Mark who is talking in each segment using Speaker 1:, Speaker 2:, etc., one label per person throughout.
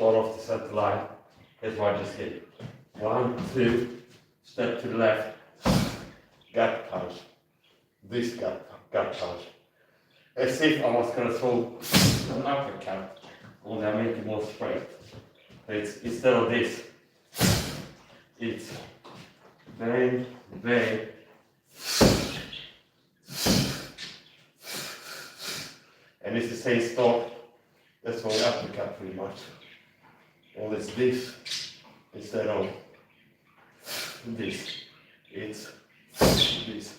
Speaker 1: start off the center line. Here's what I just did. 1, 2, step to the left, gut punch. This gut punch. As if I was going to throw an uppercut, only I make it more straight. It's, instead of this, it's bang, bang, and it's the same start. That's why uppercut pretty much. Well, it's this instead of this. It's this.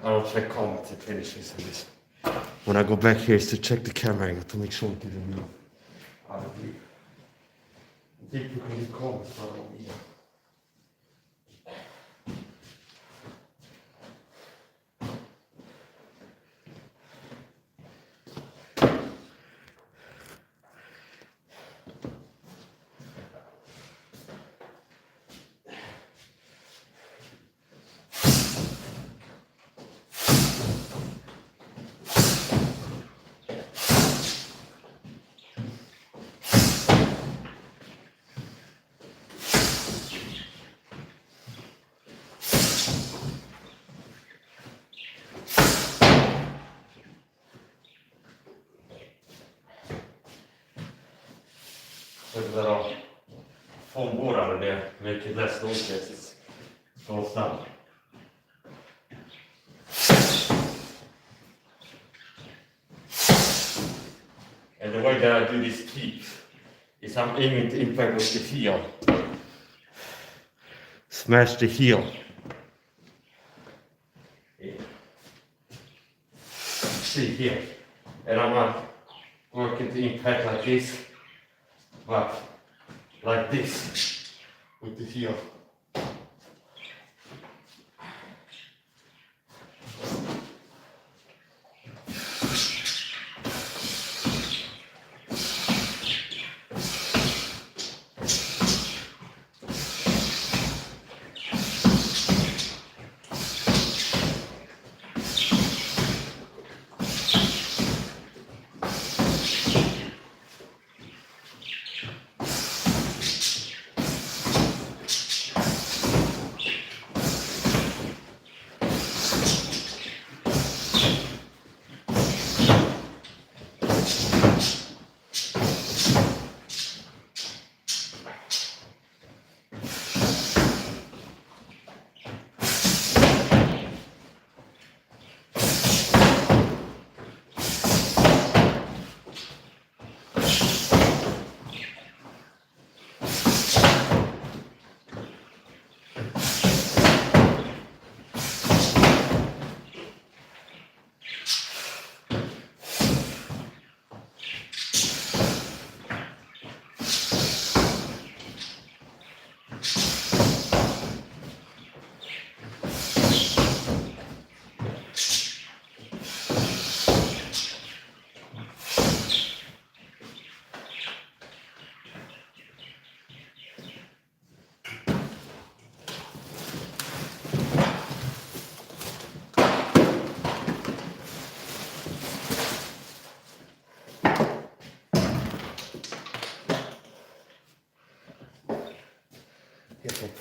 Speaker 1: I don't check comments and finishes in this. When I go back here, is to check the camera angle to make sure it didn't move. I think you can do comments, but I don't need them. Put a little foam board under there, make it less noisy as it goes down. And the way that I do this kick is I'm aiming to impact with the heel. Smash the heel. Yeah. See here. And I'm not working to impact like this. But like this with the heel.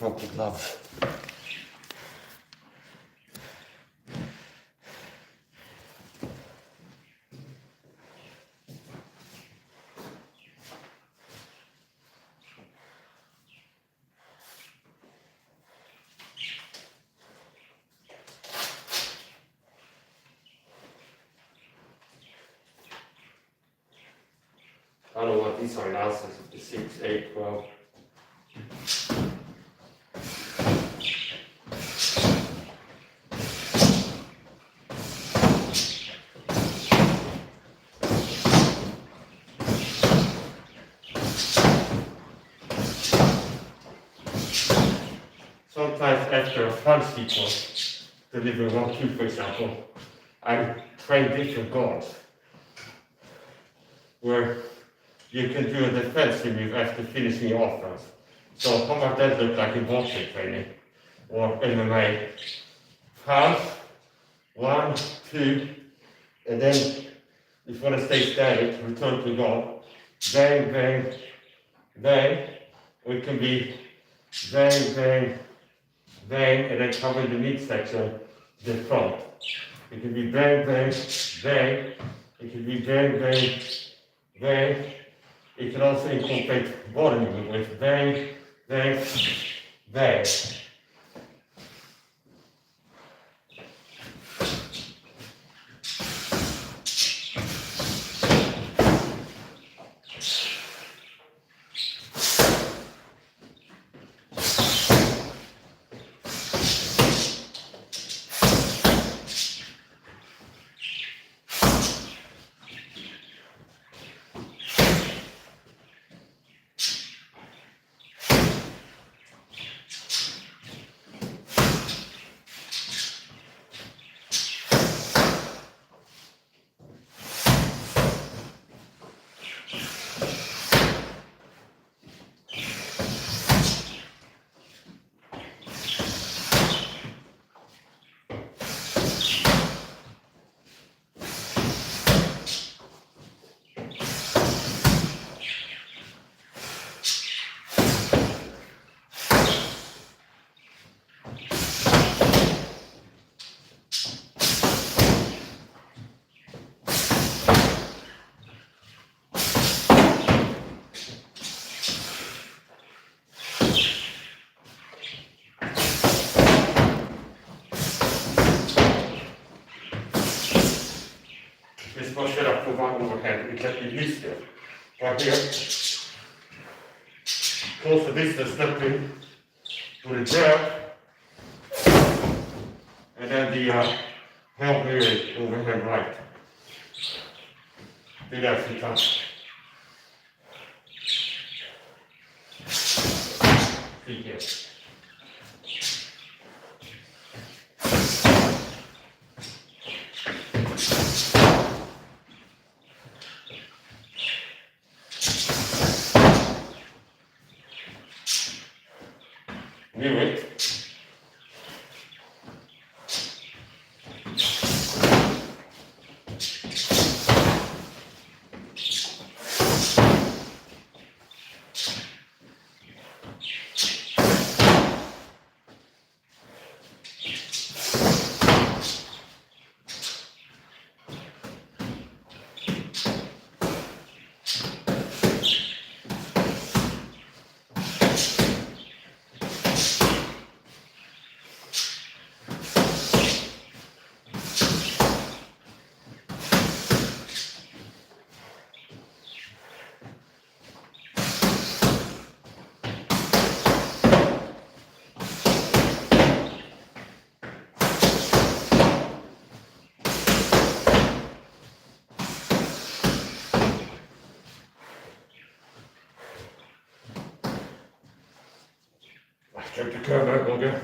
Speaker 1: drop the gloves. I don't know what these are now, so 6, 8, 12. Sometimes after a punch people, deliver 1-2 for example, I train different guards where you can do a defensive move after finishing your offense. So how might that look like in boxing training or MMA? Punch, 1, 2, and then if you want to stay static, return to guard, bang, bang, bang, or it can be bang, bang, bang, and then cover the midsection, the front. It can be bang, bang, bang, it can be bang, bang, bang. It can also incorporate body movement with bang, bang, bang. This one should have put one overhand, we can be used to. Right here, close the distance, step in, with a jab, and then the help me overhand right. Do that a few times. Feet here. New it. Check the curve out, okay?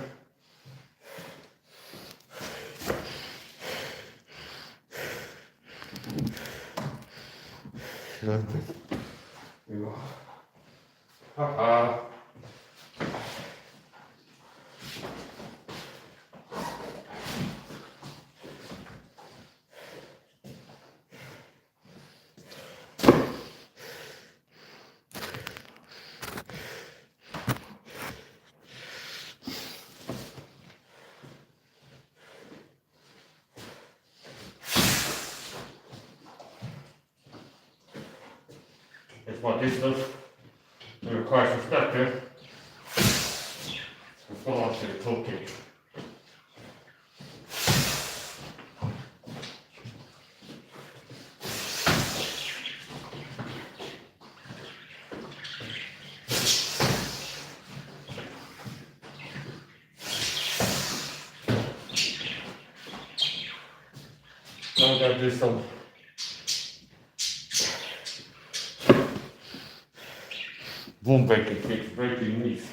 Speaker 1: Ha-ha. what distance. It requires a step here. And follow on to the toe kick. Now I'm going to do some boom breaking kicks, breaking knees.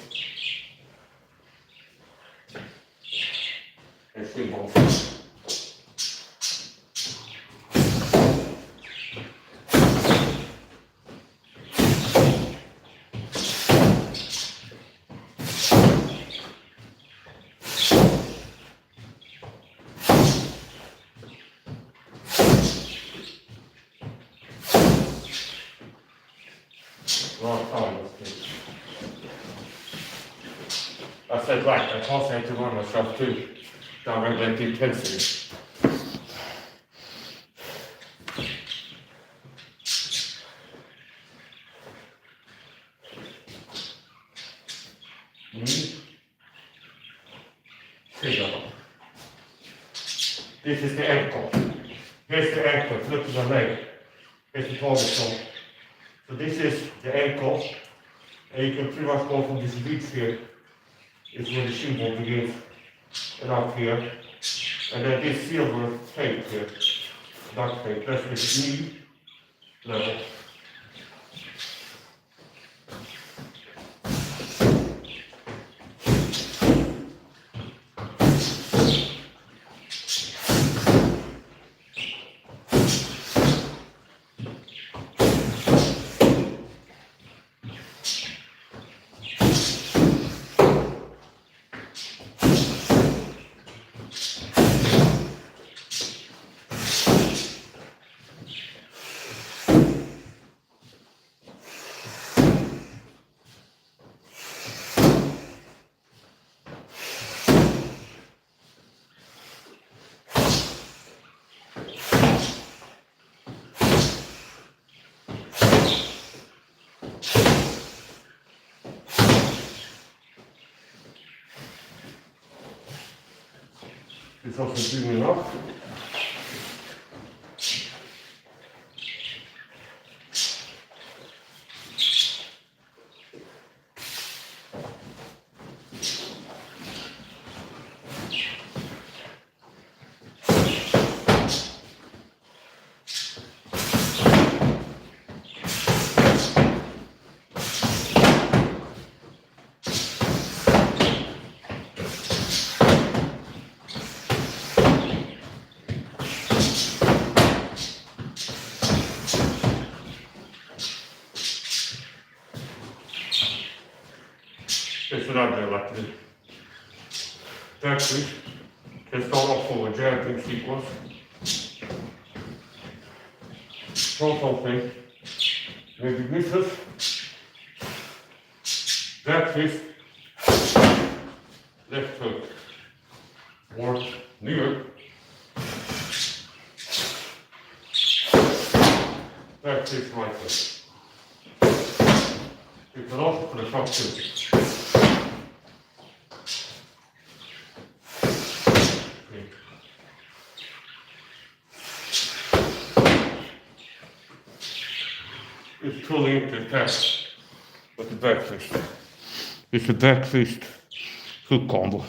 Speaker 1: And swing balls. I said, right, I also had to run myself too, down regulate the intensity. This is the ankle. Here's the ankle, look at the leg. Here's the pelvic bone. So this is the ankle, and you can pretty much go from this reach here. Is where the shin bone begins, and up here, and then this silver tape here, duct tape, that's the knee level. It's also zooming up. It's what I do like to do. Next week, let's start off with a jumping sequence. Throw something, maybe misses. Back fist, left hook, or near. Back fist, right foot. You can also put a top too. It's pulling into attack with the back fist. It's a back fist hook combo.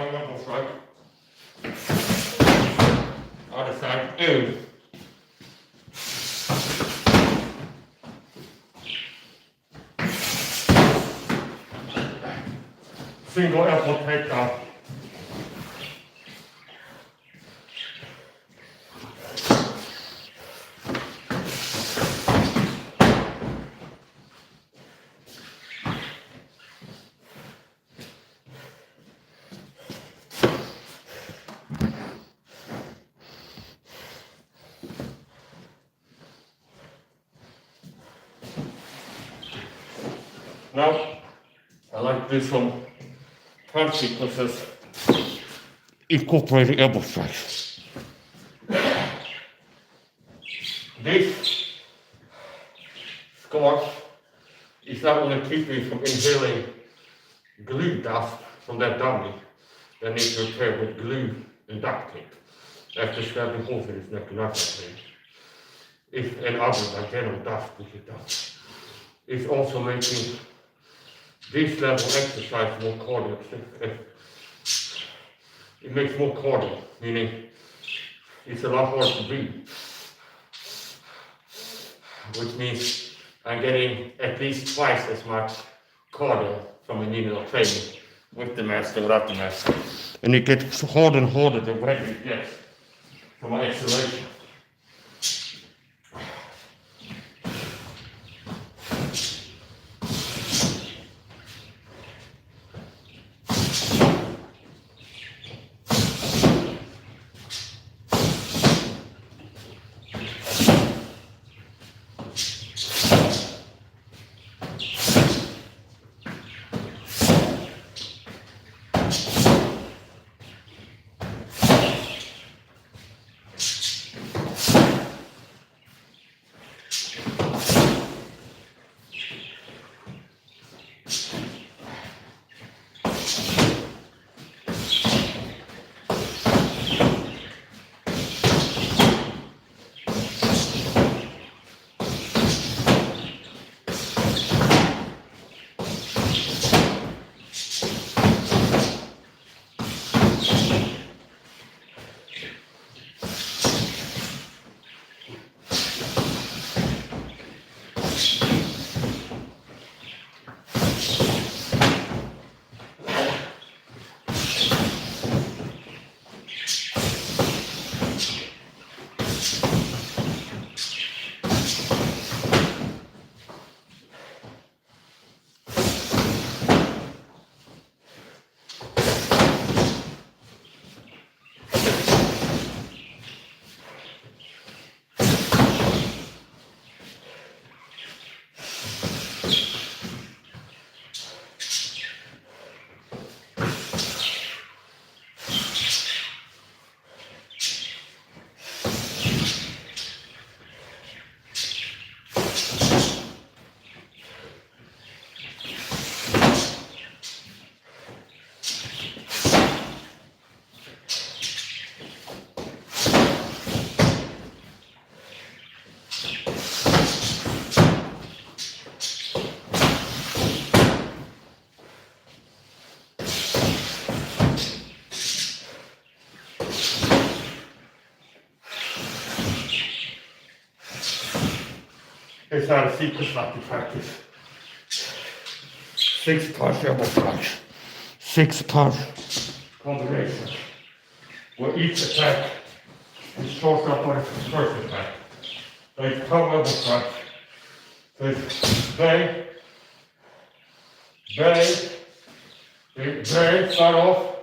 Speaker 1: strong elbow strike. Other side, in. Single elbow takedown. Now, I like to do some punch sequences incorporating elbow strikes. This squat is not going to keep me from inhaling glue dust from that dummy that needs to repair with glue and duct tape after stabbing holes in his neck and that thing. If and others like general dust which it does. It's also making this level exercise more cardio. It makes more cardio, meaning it's a lot harder to breathe. Which means I'm getting at least twice as much cardio from internal training with the mask and without the mask. And it gets harder and harder the wetter it gets from my exhalation. Here's how the sequence like to practice. 6 punch elbow strikes. 6 punch combinations. Where each attack is short up on its first attack. So it's 12 elbow strikes. So it's bang, bang, bang, start off,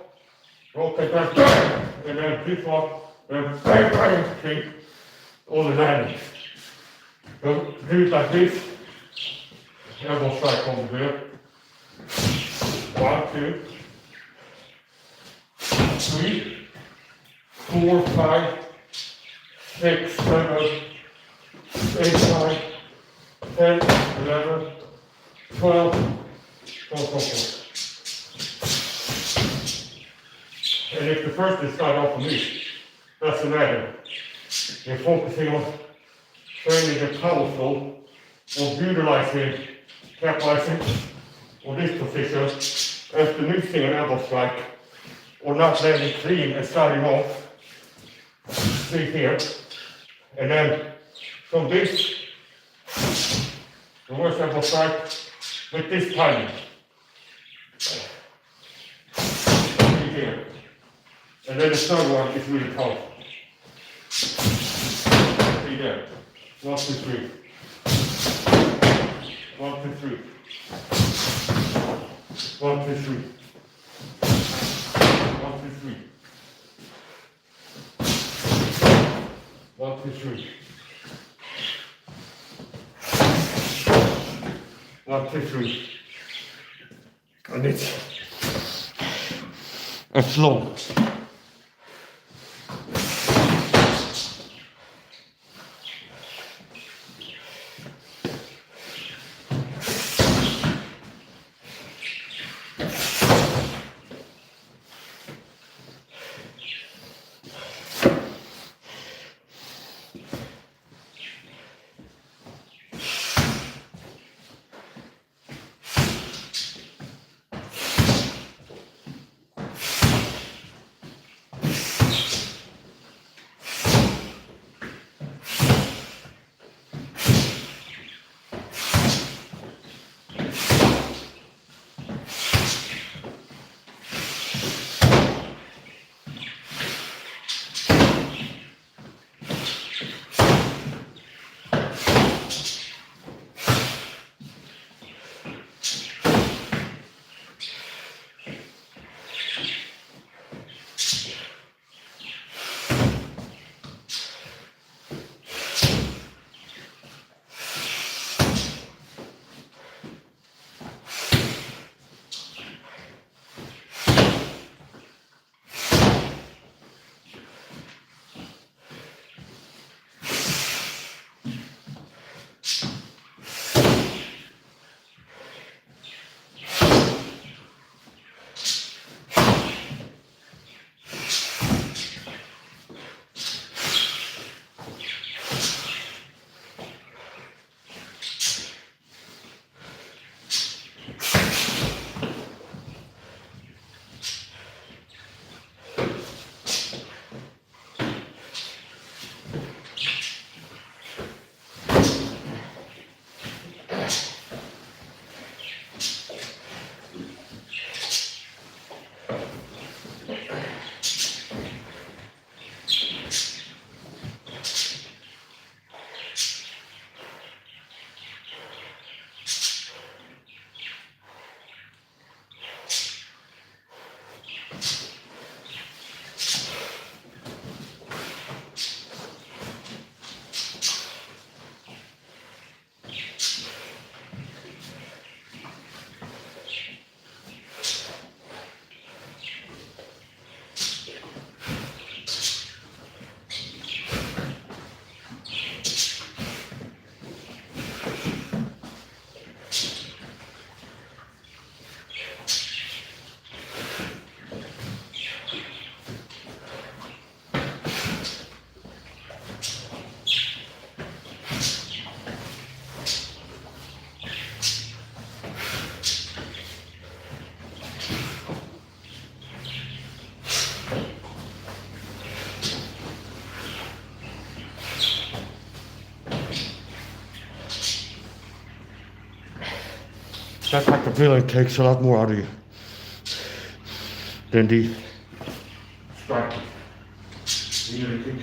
Speaker 1: rotate that, bang, and then this one, then bang, bang, see, all the landings. So do it like this, elbow strike over there. 1, 2, 3, 4, 5, 6, 7, 8, 9, 10, 11, 12, 14. And if the first is start off with me, that's the matter. You're focusing on training the powerful or utilizing, capitalizing on this position as the missing an elbow strike or not landing clean and starting off. Stay here. And then from this, the worst I will start with this timing. Stay here. And then the third one is really tough. Stay there. 1, 2, 3. 1, 2, 3. 1, 2, 3. 1, 2, 3. 1, 2, 3. 1, 2, 3. And it's long. That type of feeling takes a lot more out of you than the striking. You really think.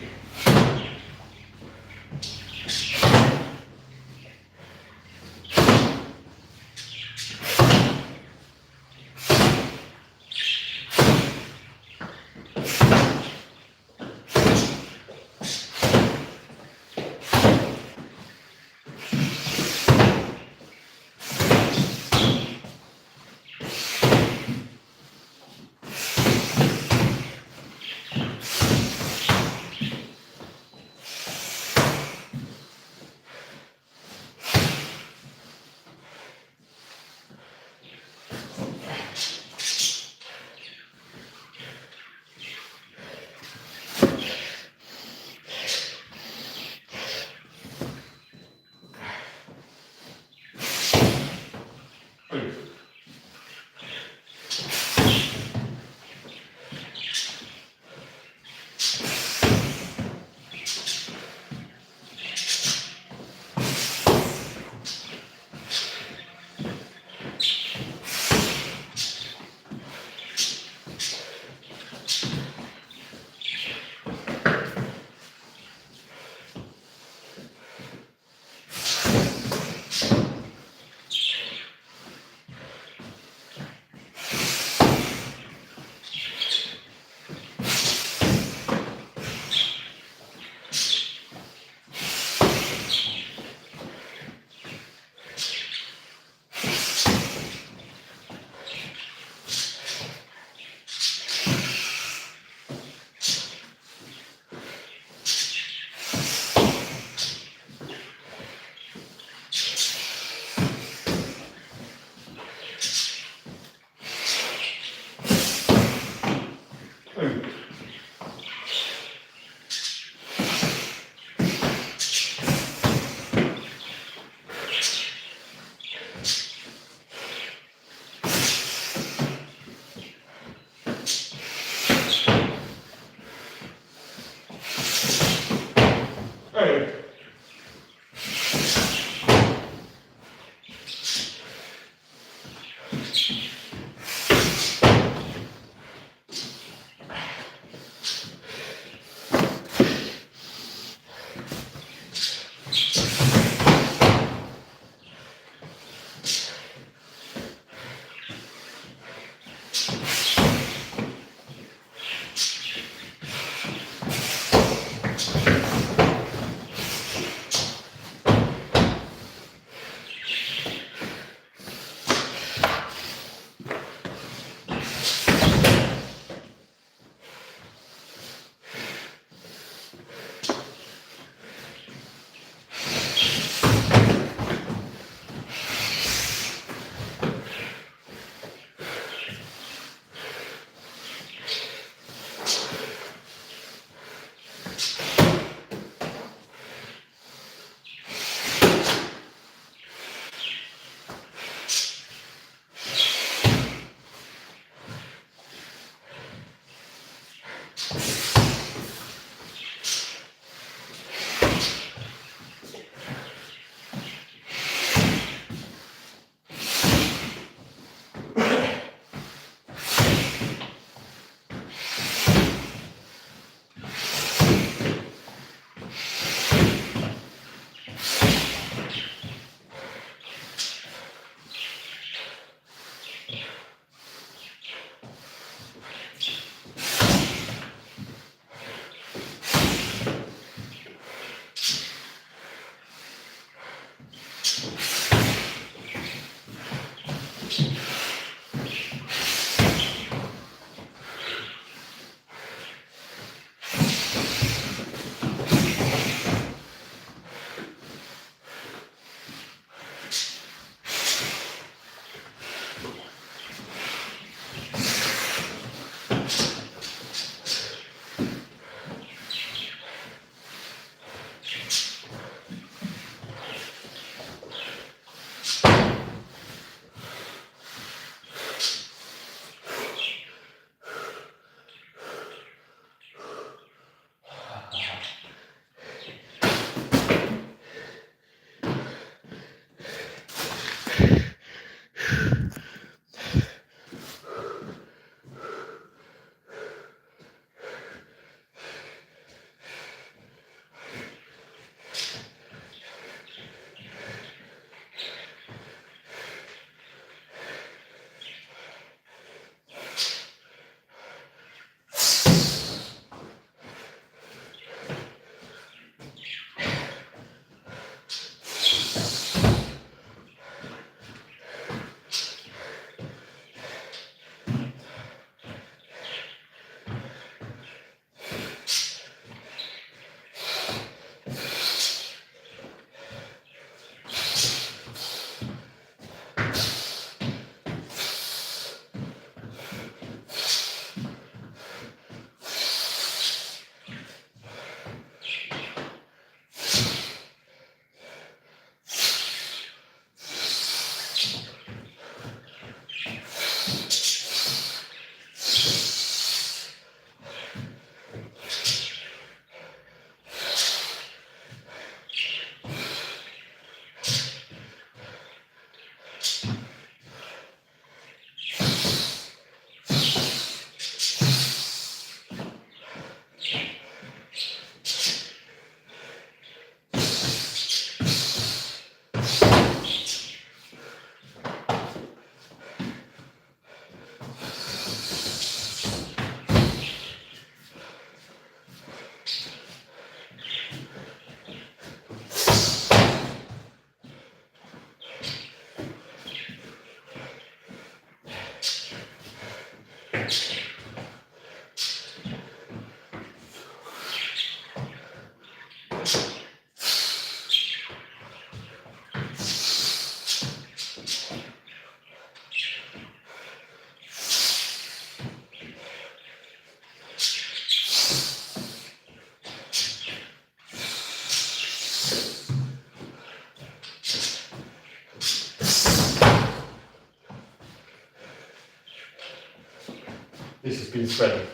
Speaker 1: spreading.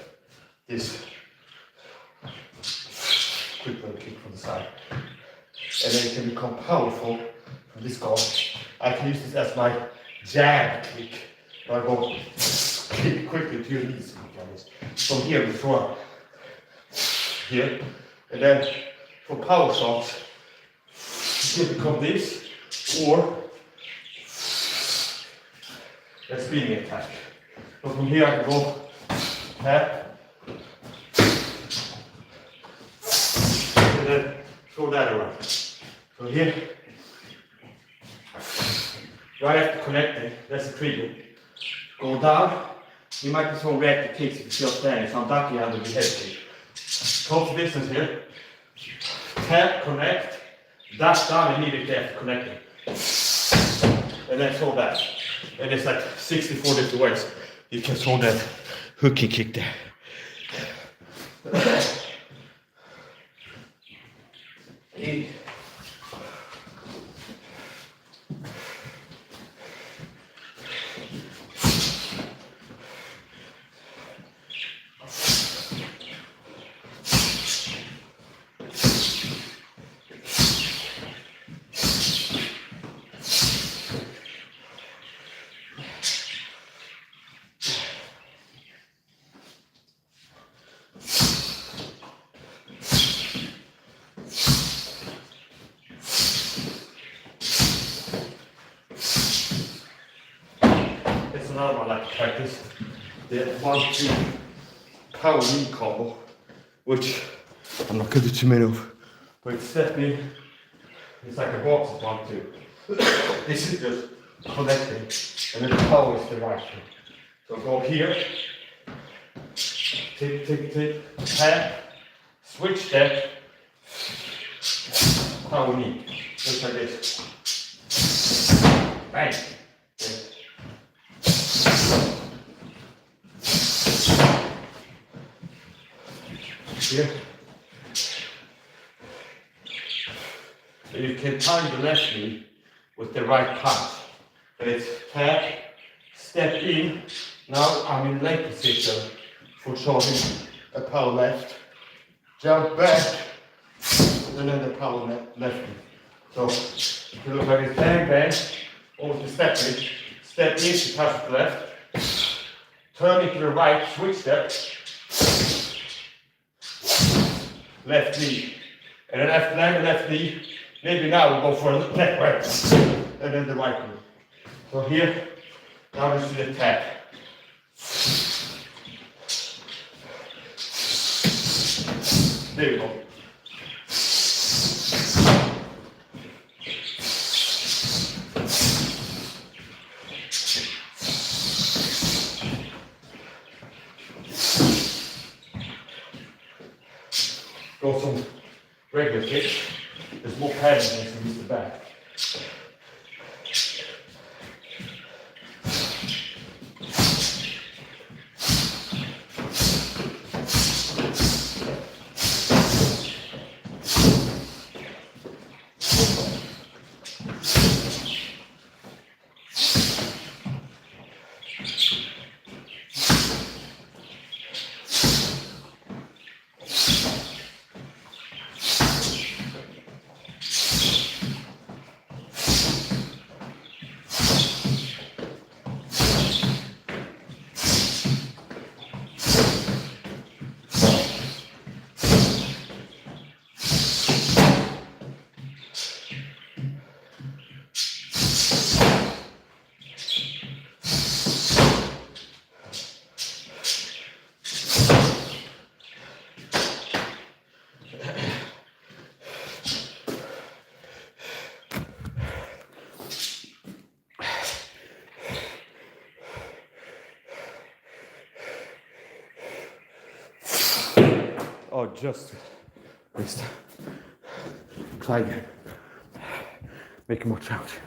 Speaker 1: This quick little kick from the side. And then it can become powerful from this guard. I can use this as my jab kick. I go kick quickly to your knees. From here we throw up. Here. And then for power shots, it can become this or a spinning attack. So from here I can go tap and then throw that around. So here, right after connecting, that's the trigger. Go down. You might be throwing reactive kicks if you're still standing, so I'm ducking out with the head kick. Close distance here. Tap, connect, dash down immediately after connecting. And then throw that. And it's like 64 different ways you can throw that hooky kick there. Another one I like to practice, the 1-2 power knee combo, which I'm not going to do too many of, but it's stepping, it's like a box of 1-2. This is just connecting, and then the power is the right one. So go here, tick, tick, tick, tap, switch step, power knee, just like this. Bang! Here. And you can time the left knee with the right punch. And it's tap, step in. Now I'm in leg position for showing a power left. Jump back, and then the power left knee. So if you look like this, bang, bang, over to step in to touch the left, turn it to the right, switch step. Left knee, and then after that, the left knee, maybe now we'll go for a neck wrap, and then the right knee. So here, now this is the tap. There we go. Go some regular kicks. There's more padding than to use the back. Oh, just missed. Try again. Make it more challenging.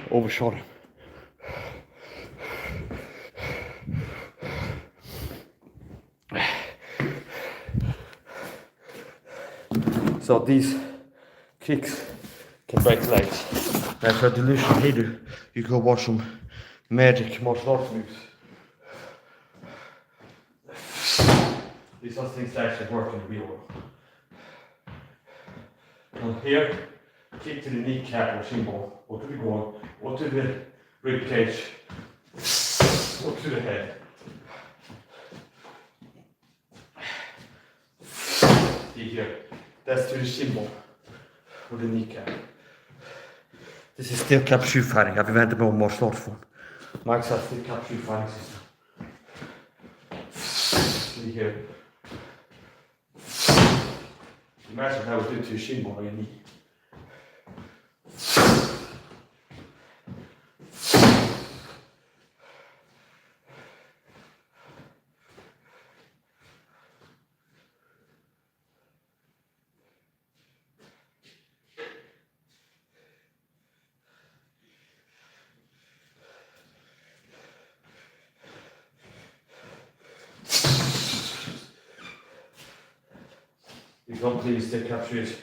Speaker 1: Overshot him. So these kicks can break legs. If you're delusional hater, you go watch some magic martial arts moves. These are things that actually work in the real world. And here, kick to the kneecap or shin bone, or to the groin, or to the rib cage, or to the head. See here, that's to the shin bone, or the kneecap. This is still capsule fighting. I've invented my own martial art form. Mike's has still capsule fighting system. See here. Imagine how we do to your shin bone or your knee. You don't please stick captures.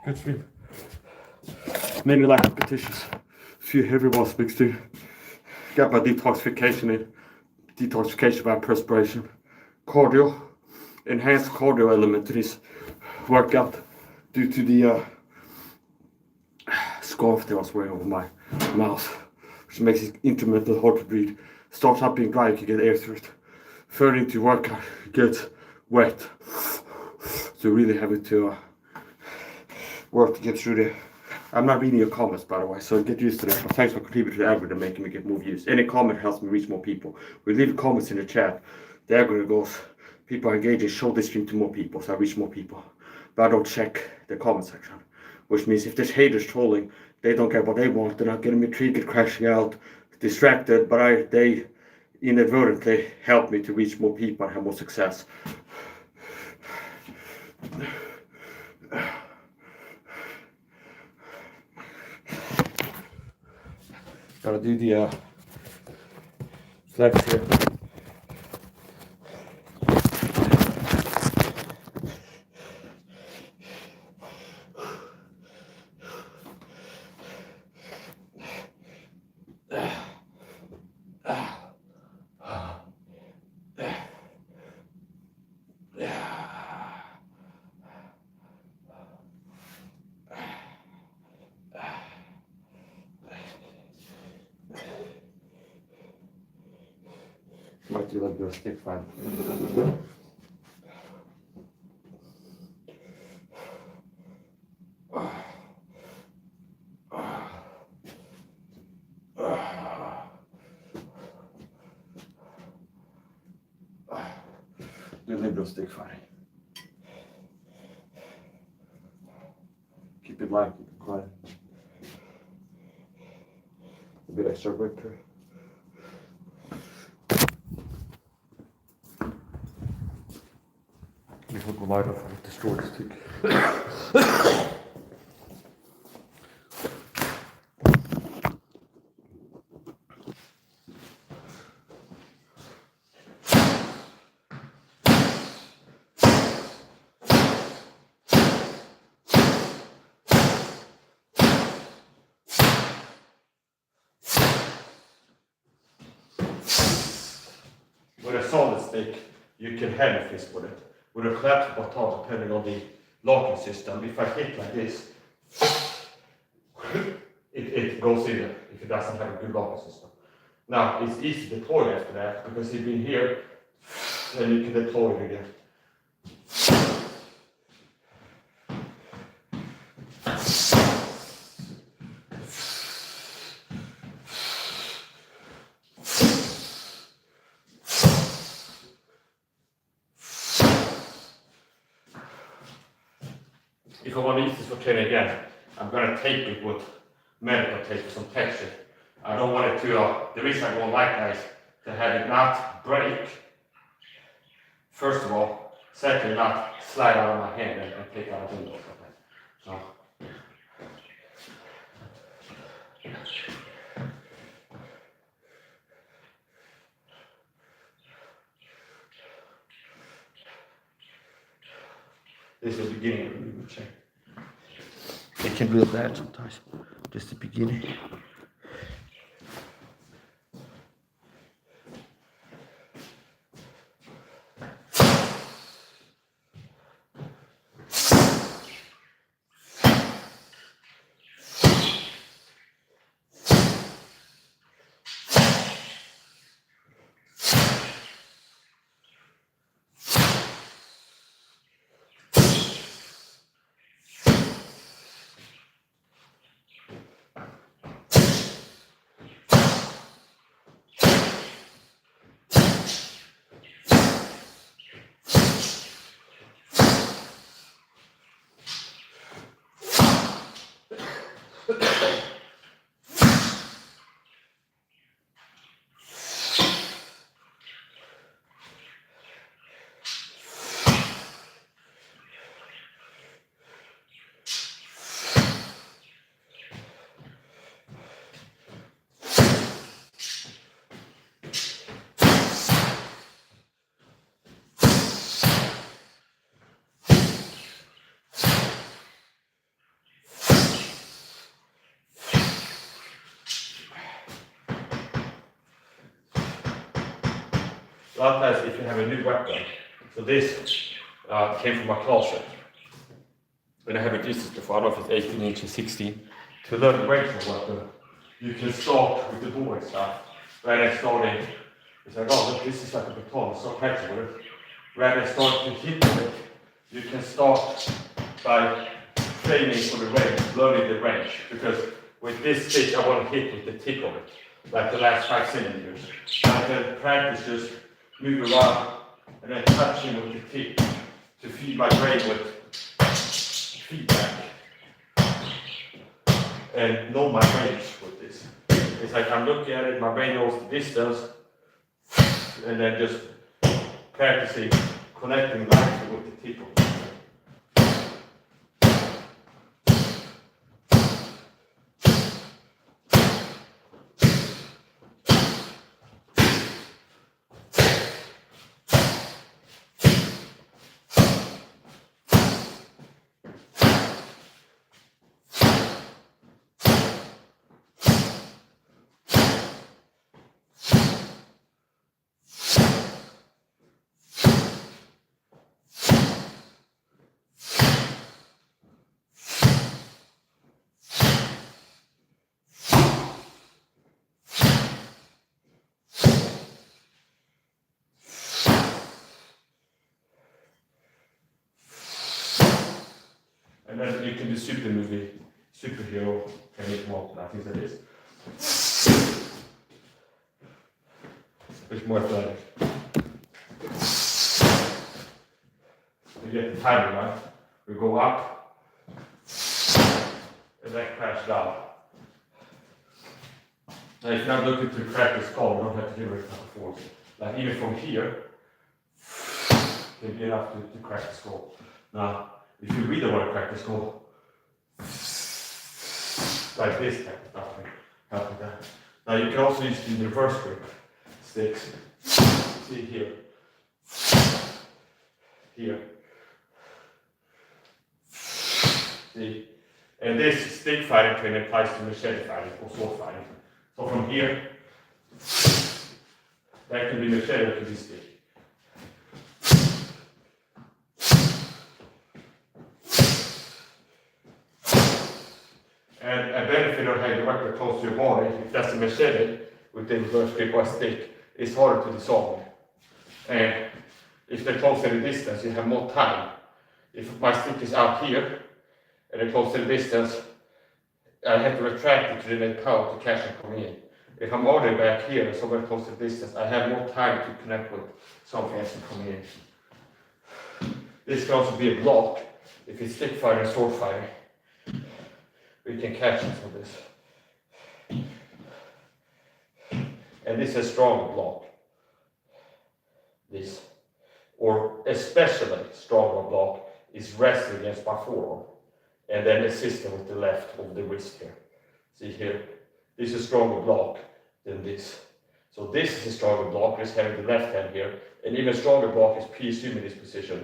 Speaker 1: Good sleep. Mainly like repetitions. Few heavy ones mixed in. Get my detoxification in. Detoxification by perspiration. Cardio. Enhanced cardio element to this workout due to the scarf that I was wearing over my mouth, which makes it intermittent hard to breathe. Starts up being dry, you can get air through it. Further into workout, it gets wet. So really having to work to get through the. I'm not reading your comments, by the way, so get used to that. Thanks for contributing to the algorithm, making me get more views. Any comment helps me reach more people. We leave comments in the chat. The algorithm goes, people are engaging, show this stream to more people, so I reach more people. But I don't check the comment section, which means if there's haters trolling, they don't get what they want, they're not getting me triggered, crashing out, distracted, but they inadvertently help me to reach more people and have more success. Gotta do the flex here. Might do like your stick fight. Do liberal stick fighting. Keep it light, keep it quiet. A bit extra victory. You put the light off and destroy the stick. With a solid stick, you can heavy fist with it. With a collapsed baton, depending on the locking system, if I hit like this, it goes in there if it doesn't have a good locking system. Now, it's easy to deploy after that, because you've been here, then you can deploy it again. If I want to use this for training again, I'm going to tape it with medical tape for some texture. I don't want it to, the reason I don't like that is to have it not break, first of all. Secondly, not slide out of my hand and take out a window. So, This is the beginning of the movement check. It can be bad sometimes. Just the beginning. A lot of times if you have a new weapon, so this came from my closet. When I haven't used this before, I don't know if it's 18 inches, 16. To learn the range of a weapon, you can start with the bow and stuff. Rather than starting, it's like, oh look, this is like a baton, so practical with it. Rather than start to hit with it, you can start by training for the range, learning the range. Because with this stick, I want to hit with the tip of it, like the last 5 centimeters. I can practice just move around and then touching with the tip to feed my brain with feedback and know my range with this. It's like I'm looking at it, my brain knows the distance, and then just practicing connecting lightly with the tip of it. And then you can do superhero, can make more, I think that is. It's more athletic. You get the timing right. We go up, and then crash down. Now if you're not looking to crack the skull, you don't have to do it with force. Like even from here, can be enough to crack the skull. Now, if you really want to crack the skull, like this type of stuff, help with that. Now you can also use the reverse grip sticks. See here, here. See, and this stick fighting training applies to machete fighting or sword fighting. So from here, that can be machete, that can be stick. And a benefit of having the weapon close to your body, if that's a machete with the reverse grip or stick, it's harder to dissolve. And if they're close in the distance, you have more time. If my stick is out here and they're close in the distance, I have to retract it to the net power to catch and come in. If I'm all the way back here, so very close to the distance, I have more time to connect with something else and come in. This can also be a block if it's stick fighting, sword fighting. We can catch it with this. And this is a strong block. This. Or especially stronger block is resting against my forearm. And then assisting with the left of the wrist here. See here. This is a stronger block than this. So this is a stronger block, just having the left hand here. An even stronger block is pre-assuming this position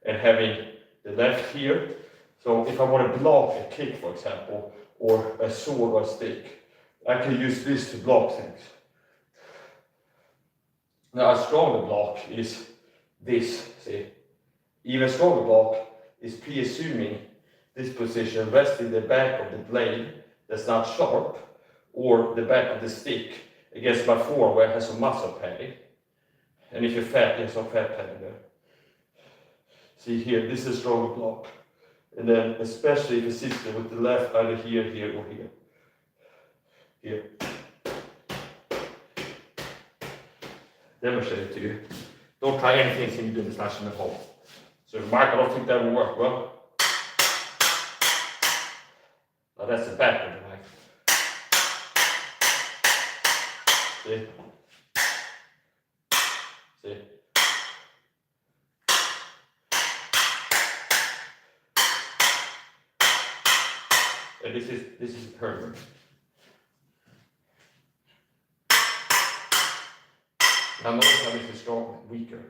Speaker 1: and having the left here. So if I want to block a kick, for example, or a sword or a stick, I can use this to block things. Now a stronger block is this, see? Even stronger block is pre-assuming this position, resting the back of the blade that's not sharp, or the back of the stick against my forearm where it has some muscle padding. And if you're fat, there's some fat padding there. See here, this is a stronger block. And then especially if it sits there with the left either here, here, or here. Here. Demonstrate it to you. Don't try anything until you do the slashing at home. So Mark, I don't think that will work well. Now that's the back of the knife. See? See? And this is perfect. Now notice how this is strong, weaker.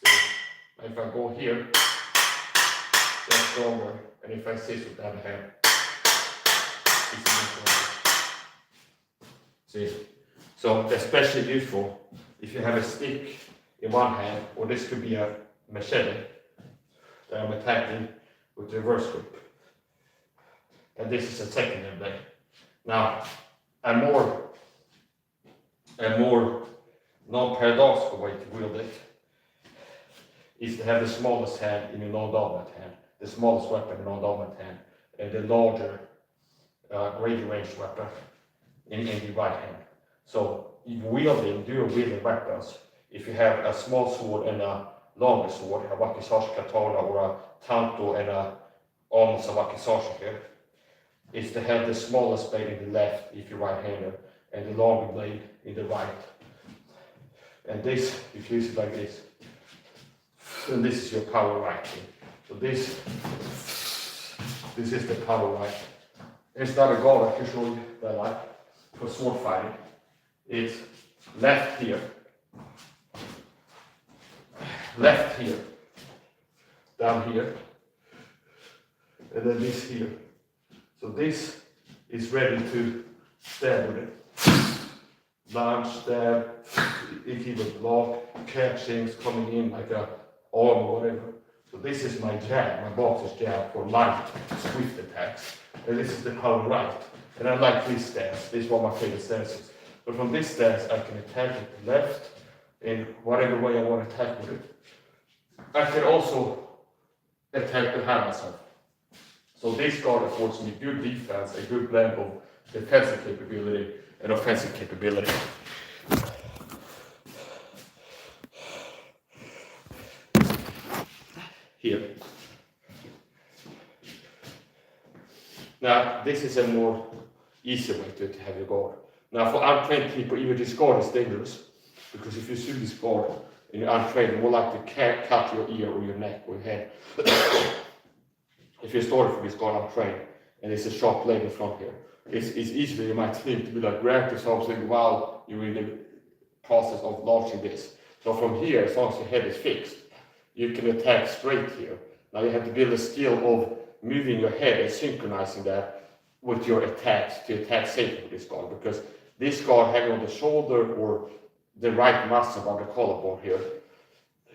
Speaker 1: See? If I go here, that's stronger. And if I sit with that hand, it's even stronger. See? So especially useful if you have a stick in one hand, or this could be a machete that I'm attacking with the reverse grip. And this is a secondary blade. Now, a more non-paradoxical way to wield it is to have the smallest hand in a non-dominant hand, the smallest weapon in a non-dominant hand, and the larger greater range weapon in the right hand. So during wielding weapons, if you have a small sword and a longer sword, a wakizashi katana or a tanto and almost a wakizashi here, is to have the smallest blade in the left if you're right-hander, and the longer blade in the right. And this, if you use it like this, and this is your power right. So this is the power right. It's not a guard I can show you that I like for sword fighting. It's left here, down here, and then this here. So this is ready to stab with it. Lunge, stab, if you would block, catch things coming in like a arm or whatever. So this is my jab, my boxer's jab for light, swift attacks. And this is the power right. And I like this stance. This is one of my favorite stances. But from this stance, I can attack with the left in whatever way I want to attack with it. I can also attack behind myself. So this guard affords me good defense, a good blend of defensive capability and offensive capability. Here. Now, this is a more easy way to have your guard. Now, for untrained people, even this guard is dangerous, because if you shoot this guard and you're untrained, more likely to cut your ear or your neck or your head. If you start from this guard untrained, and there's a sharp blade in front here, it's easily, you might think, to be like reactive something while you're in the process of launching this. So from here, as long as your head is fixed, you can attack straight here. Now you have to build a skill of moving your head and synchronizing that with your attacks to attack safely with this guard, because this guard having on the shoulder or the right muscle on the collarbone here,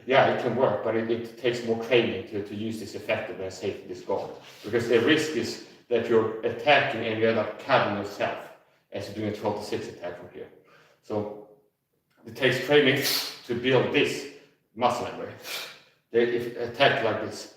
Speaker 1: yeah, it can work, but it takes more training to use this effectively and safely, this guard. Because the risk is that you're attacking and you end up cutting yourself as you're doing a 12-6 attack from here. So it takes training to build this muscle memory. They attack like this,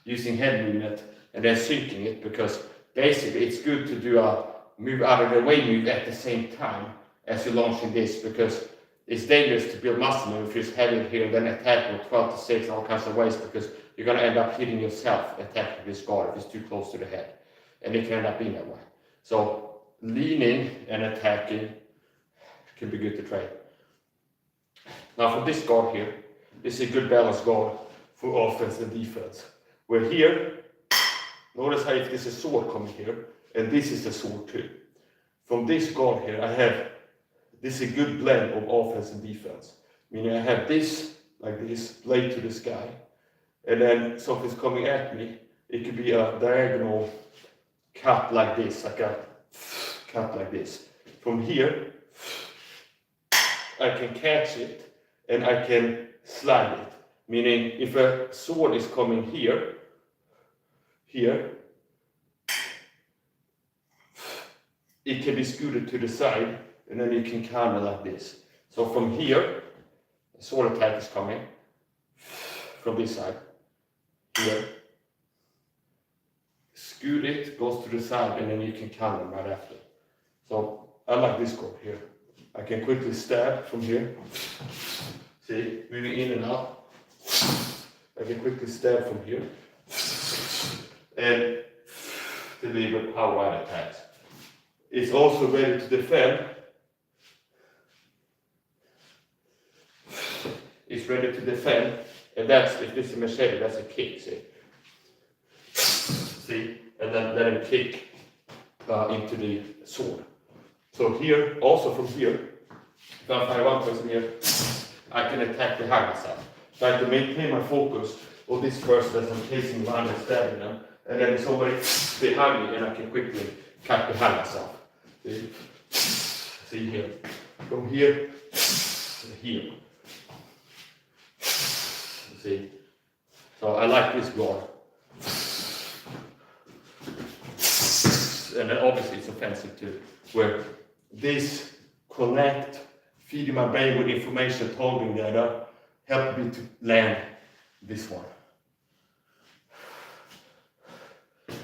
Speaker 1: using head movement and then syncing it, because basically it's good to do a move out of the way move at the same time as you're launching this, because it's dangerous to build muscle memory if you're just having it here and then attack with 12-6 all kinds of ways, because you're going to end up hitting yourself attacking this guard if it's too close to the head, and it can end up being that way. So leaning and attacking can be good to train. Now for this guard here, this is a good balanced guard for offense and defense. Where here, notice how if this is sword coming here, and this is the sword too. from this guard here, this is a good blend of offense and defense. Meaning I have this, like this, blade to the sky, and then something's coming at me. It could be a diagonal cut like this, like a cut like this. From here, I can catch it and I can slide it. Meaning if a sword is coming here, it can be scooted to the side and then you can counter like this. So from here, a sword attack is coming from this side, here. Scoot it, goes to the side, and then you can counter right after. So I like this guard here. I can quickly stab from here. See, moving in and out. I can quickly stab from here. And deliver power wide attacks. It's also ready to defend. It's ready to defend, and that's, if this is a machete, that's a kick, see? See? And then let him kick into the sword. So here, also from here, if I find one person here, I can attack behind myself. Try to maintain my focus on this person as I'm chasing around and stabbing them, and then somebody behind me and I can quickly cut behind myself. See? See here. From here to here. See? So I like this guard. And then obviously it's offensive too, where this connect, feeding my brain with information, told me that helped me to land this one.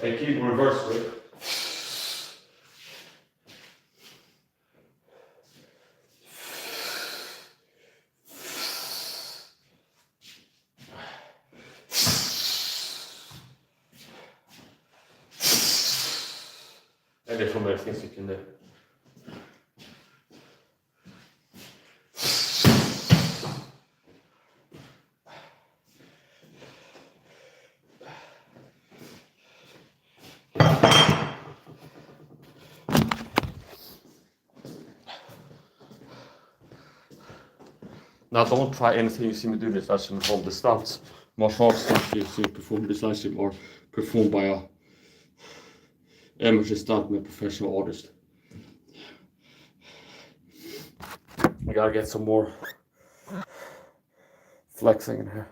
Speaker 1: I keep reverse grip. And there's so many things you can do. Now don't try anything you see me do this actually from the stunts. Martial arts stuff you see performed this actually or performed by a amateur stuntman, professional artist. I gotta get some more flexing in here.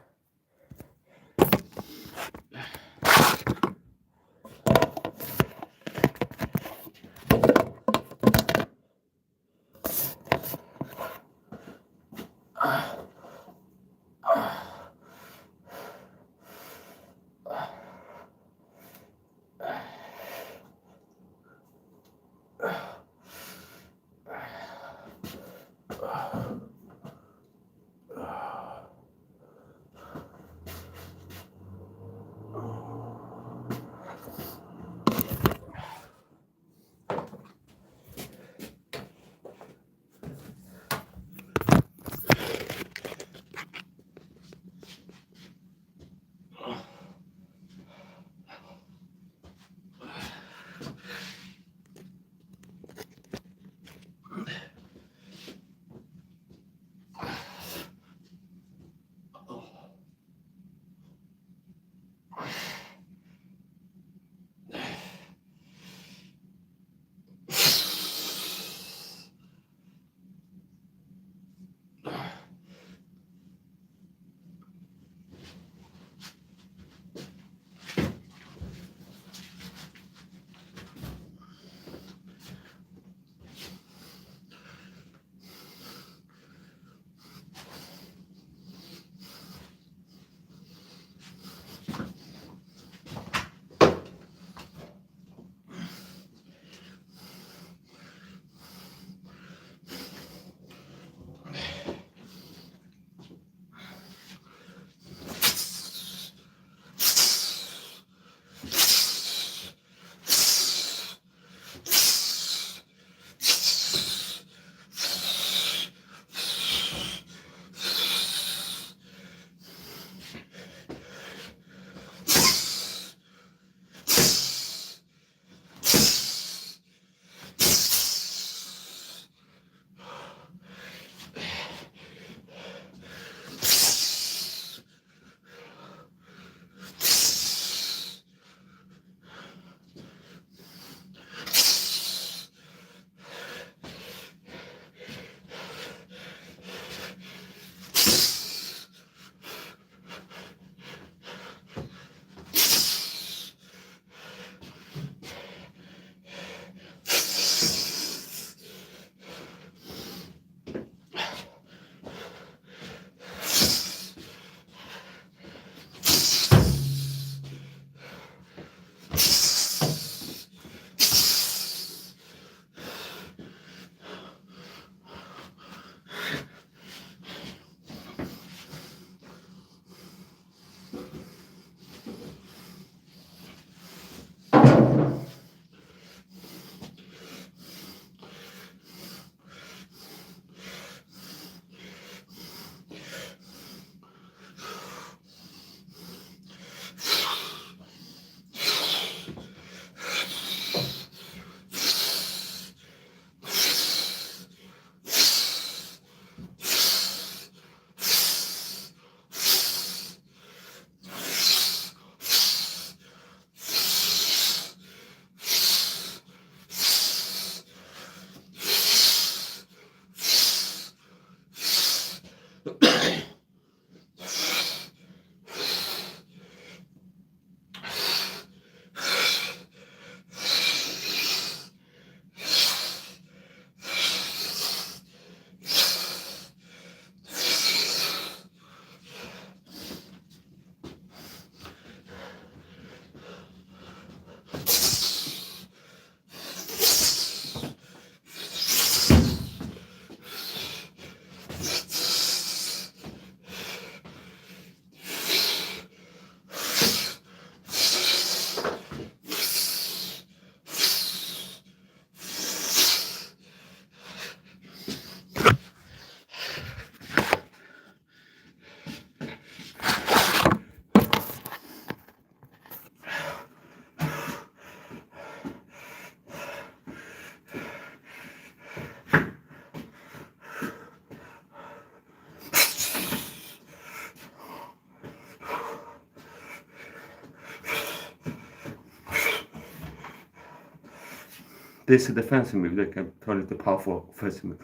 Speaker 1: this is a defensive move, they can turn it into powerful offensive move.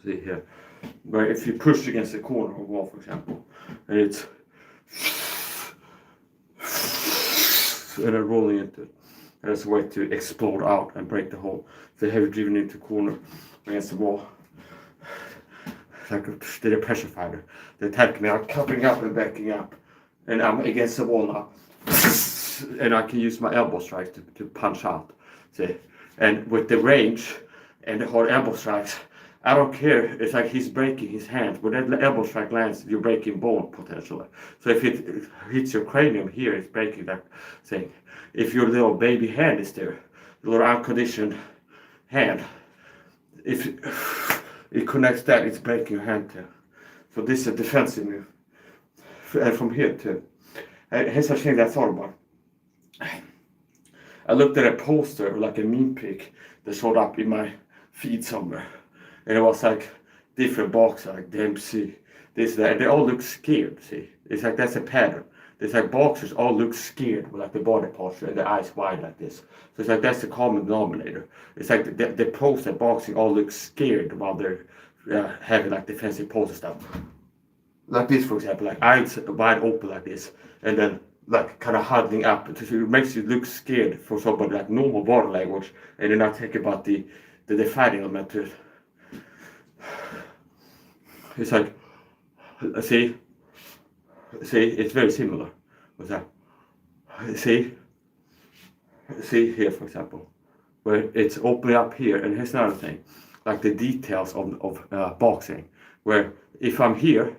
Speaker 1: See here, where if you push against the corner of a wall, for example, and it's and then rolling into it. And that's a way to explode out and break the hole. So have you driven into corner against the wall, like they're a pressure fighter. They attack me, I'm covering up and backing up, and I'm against the wall now. And I can use my elbow strikes to punch out. See? And with the range and the hard elbow strikes, I don't care. It's like he's breaking his hand. When that elbow strike lands, you're breaking bone potentially. So if it hits your cranium here, it's breaking that thing. If your little baby hand is there, your little unconditioned hand, if it connects that, it's breaking your hand too. So this is a defensive move. And from here too. Here's a thing that I thought about. I looked at a poster, like a meme pic, that showed up in my feed somewhere. And it was like different boxers, like Dempsey, this, that, and they all look scared, see? It's like that's a pattern. It's like boxers all look scared with like the body posture and the eyes wide like this. So it's like that's the common denominator. It's like the pose at boxing all look scared while they're having like defensive poses stuff. Like this, for example, like eyes wide open like this, and then like kind of huddling up. It makes you look scared for somebody like normal body language, and then I think about the fighting element to it. It's like, see, it's very similar. What's that? See here, for example, where it's opening up here, and here's another thing, like the details of boxing, where if I'm here,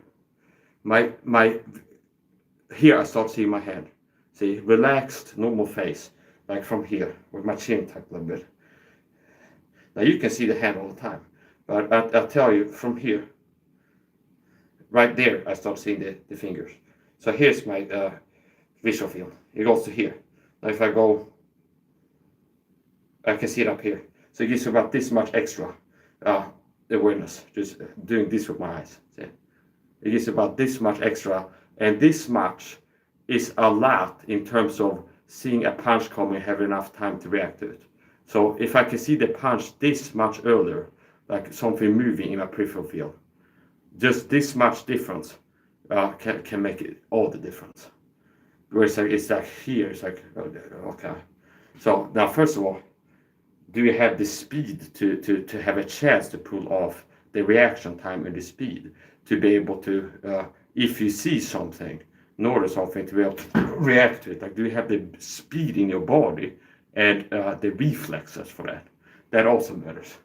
Speaker 1: here I start seeing my hand. See, relaxed, normal face, like from here, with my chin tucked a little bit. Now you can see the hand all the time, but I'll tell you from here, right there, I start seeing the fingers. So here's my visual field. It goes to here. Now if I go, I can see it up here. So it gives you about this much extra awareness, just doing this with my eyes. See? It gives about this much extra, and this much is a lot in terms of seeing a punch coming and have enough time to react to it. So if I can see the punch this much earlier, like something moving in my peripheral field, just this much difference can make it all the difference. Where it's like here, it's like, okay. So now first of all, do you have the speed to have a chance to pull off the reaction time and the speed to be able to, if you see something, notice something, to be able to react to it? Like, do you have the speed in your body and the reflexes for that? That also matters.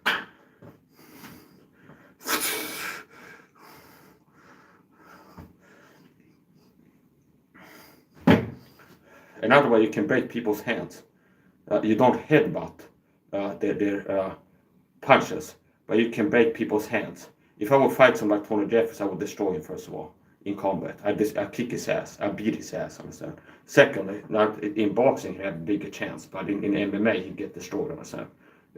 Speaker 1: Another way you can break people's hands, you don't headbutt their punches, but you can break people's hands. If I would fight somebody like Tony Jeffers, I would destroy him first of all in combat. I kick his ass, I beat his ass, understand? Secondly, not in boxing he had a bigger chance, but in MMA he'd get destroyed, understand?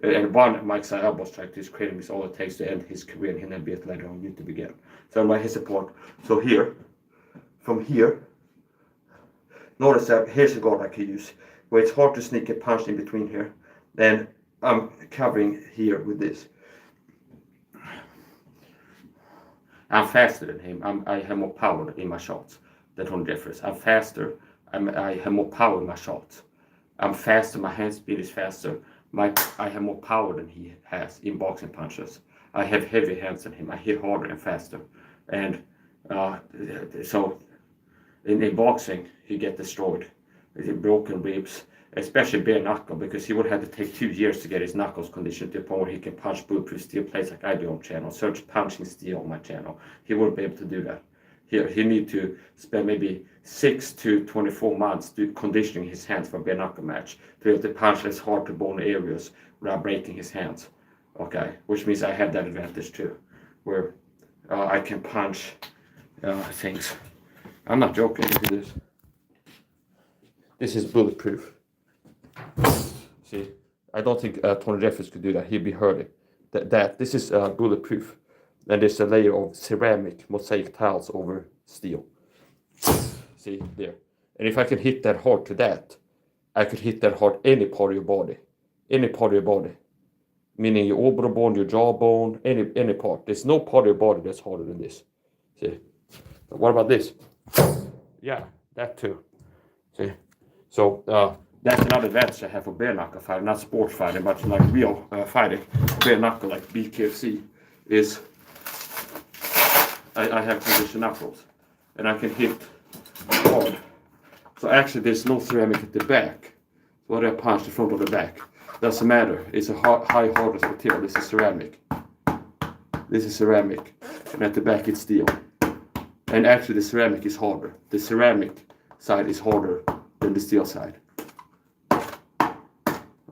Speaker 1: And one Mike Say elbow strike to his cranium is all it takes to end his career, and he'll never be athletic on YouTube again. So by his support. So here, from here, notice that here's a guard I can use, where it's hard to sneak a punch in between here. Then I'm covering here with this. I'm faster than him. I have more power in my shots than Tony Jeffers. I'm faster. I have more power in my shots. I'm faster. My hand speed is faster. I have more power than he has in boxing punches. I have heavier hands than him. I hit harder and faster. And so in boxing, he get destroyed. Broken ribs, especially bare knuckle, because he would have to take 2 years to get his knuckles conditioned to the point where he can punch bulletproof steel plates like I do on channel. Search punching steel on my channel. He wouldn't be able to do that. He need to spend maybe 6 to 24 months conditioning his hands for a bare knuckle match to be able to punch as hard to bone areas without breaking his hands. Okay, which means I have that advantage too, where I can punch things. I'm not joking. Look at this. This is bulletproof. See, I don't think Tony Jeffers could do that. He'd be hurting. This is bulletproof, and there's a layer of ceramic mosaic tiles over steel. See there, and if I can hit that hard to that,
Speaker 2: I could hit that hard any part of your body. Any part of your body. Meaning your orbital bone, your jawbone, any part. There's no part of your body that's harder than this. See? But what about this? Yeah, that too. See? So that's another advantage I have for bare knuckle fighting, not sports fighting, but like real fighting. Bare knuckle, like BKFC, is I have conditioned knuckles, and I can hit hard. So actually, there's no ceramic at the back. So what I punch the front or the back doesn't matter. It's a high hardness material. This is ceramic. This is ceramic, and at the back it's steel. And actually, the ceramic is harder. The ceramic side is harder than the steel side.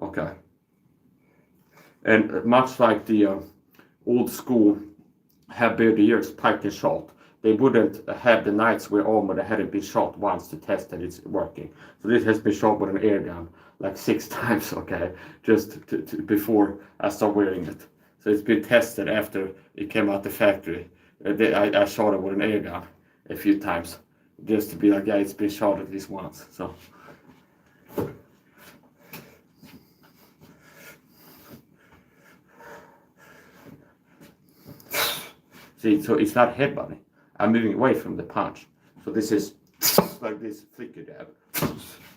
Speaker 2: Okay. And much like the old school have bare the ears pike and shot, they wouldn't have the knights wear armor that hadn't been shot once to test that it's working. So this has been shot with an air gun like 6 times, okay, just before I start wearing it. So it's been tested after it came out the factory. I shot it with an air gun a few times just to be like, yeah, it's been shot at least once. So. See, so it's not headbutting. I'm moving away from the punch. So this is like this flicker dab.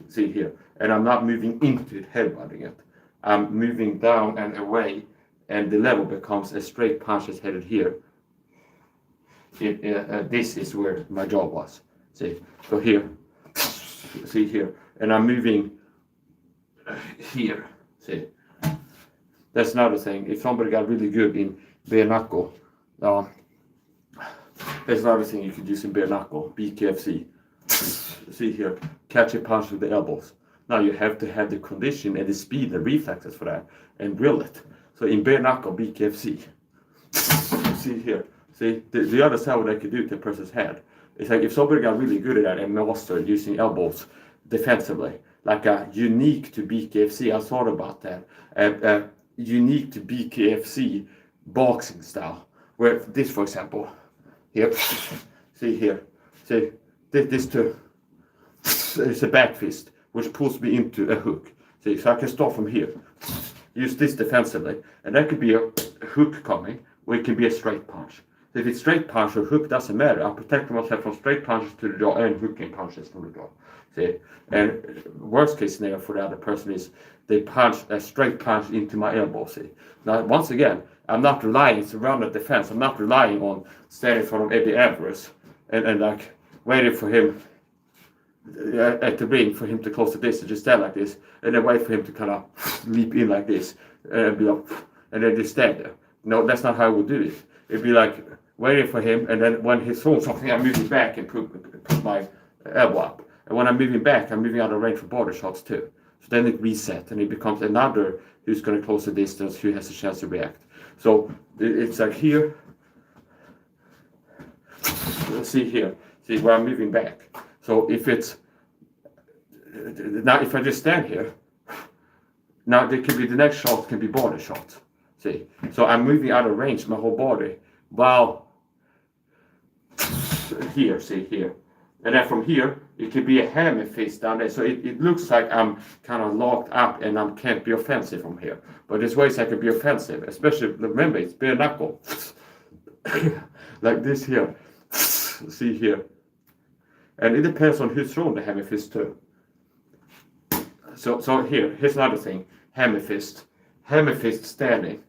Speaker 2: See here. And I'm not moving into it, headbutting it. I'm moving down and away, and the level becomes a straight punch that's headed here. This is where my jaw was. See, so here. See here. And I'm moving here. See. That's another thing. If somebody got really good in bare knuckle, there's another thing you could use in bare knuckle, BKFC. See here, catch a punch with the elbows. Now you have to have the condition and the speed and reflexes for that, and drill it. So in bare knuckle, BKFC. See here, see the other side what I could do to a person's head. It's like if somebody got really good at that and mastered using elbows defensively, like a unique to BKFC. I thought about that. Unique to BKFC boxing style, where this, for example. Here, see here, see this too. It's a back fist which pulls me into a hook. See, so I can start from here, use this defensively, and that could be a hook coming, or it can be a straight punch. So if it's straight punch or hook, doesn't matter. I'm protecting myself from straight punches to the jaw and hooking punches from the jaw. See, and worst case scenario for the other person is they punch a straight punch into my elbow. See, now once again, I'm not relying, it's a rounded defense. I'm not relying on standing in front of Eddie Alvarez and like waiting for him at the ring for him to close the distance, just stand like this, and then wait for him to kind of leap in like this and be like, and then just stand there. No, that's not how I would do it. It'd be like waiting for him, and then when he's throwing something, I'm moving back and put my elbow up. And when I'm moving back, I'm moving out of range for border shots too. So then it resets, and it becomes another who's going to close the distance, who has a chance to react. So it's like here. See here. See where I'm moving back. So if it's now, if I just stand here, now there could be the next shot can be border shots. See, so I'm moving out of range my whole body while here. See here. And then from here, it could be a hammer fist down there. So it looks like I'm kind of locked up and I can't be offensive from here. But there's ways I can be offensive, especially, remember, it's bare knuckle. Like this here. See here. And it depends on who's throwing the hammer fist too. So here's another thing. Hammer fist. Hammer fist standing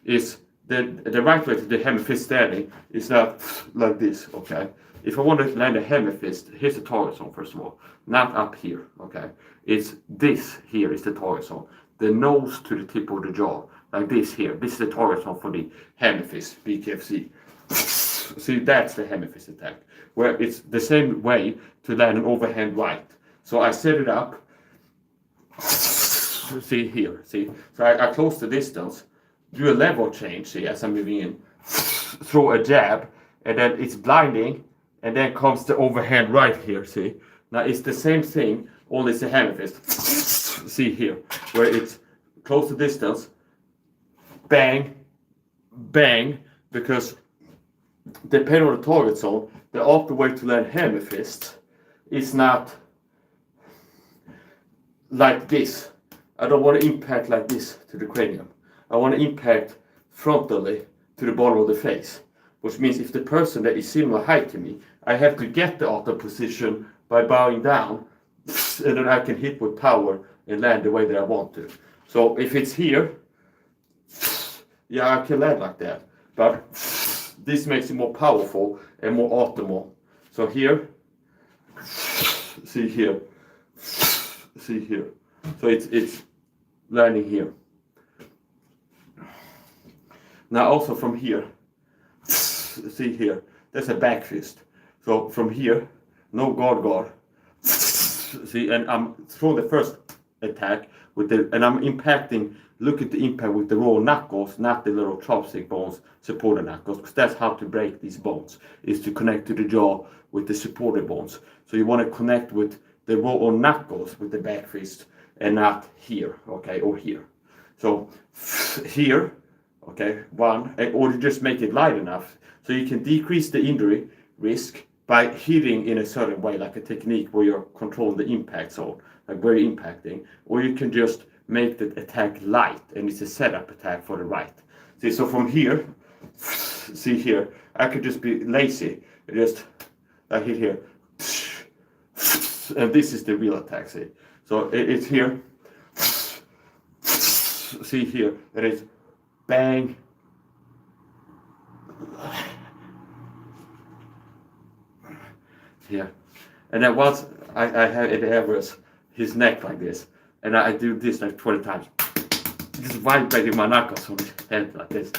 Speaker 2: is, the right way to do hammer fist standing is not like this, okay? If I want to land a hammer fist, here's the target zone, first of all. Not up here, okay? It's this here is the target zone. The nose to the tip of the jaw, like this here. This is the target zone for the hammer fist, BKFC. See, that's the hammer fist attack, where it's the same way to land an overhand right. So I set it up. See here, see? So I close the distance, do a level change, see, as I'm moving in. Throw a jab, and then it's blinding. And then comes the overhand right here, see? Now it's the same thing, only it's a hammer fist. See here, where it's close the distance, bang, bang, because depending on the target zone, the optimal way to land hammer fist is not like this. I don't want to impact like this to the cranium. I want to impact frontally to the bottom of the face, which means if the person that is similar height to me, I have to get the auto position by bowing down, and then I can hit with power and land the way that I want to. So if it's here, yeah, I can land like that, but this makes it more powerful and more optimal. So here, see here, see here. So it's landing here. Now also from here, see here, that's a back fist. So from here, no guard. See, and I'm throwing the first attack with the, and I'm impacting. Look at the impact with the raw knuckles, not the little chopstick bones, supported knuckles, because that's how to break these bones, is to connect to the jaw with the supported bones. So you want to connect with the raw knuckles with the back fist, and not here, okay, or here. So here, okay, one, or you just make it light enough so you can decrease the injury risk by hitting in a certain way, like a technique where you're controlling the impact zone, like where you're impacting, or you can just make the attack light, and it's a setup attack for the right. See, so from here, see here, I could just be lazy, just I hit here, and this is the real attack, see. So it's here, see here, and it's bang, here. And then once I have it Everest, his neck like this, and I do this like 20 times, just vibrating my knuckles on his head like this,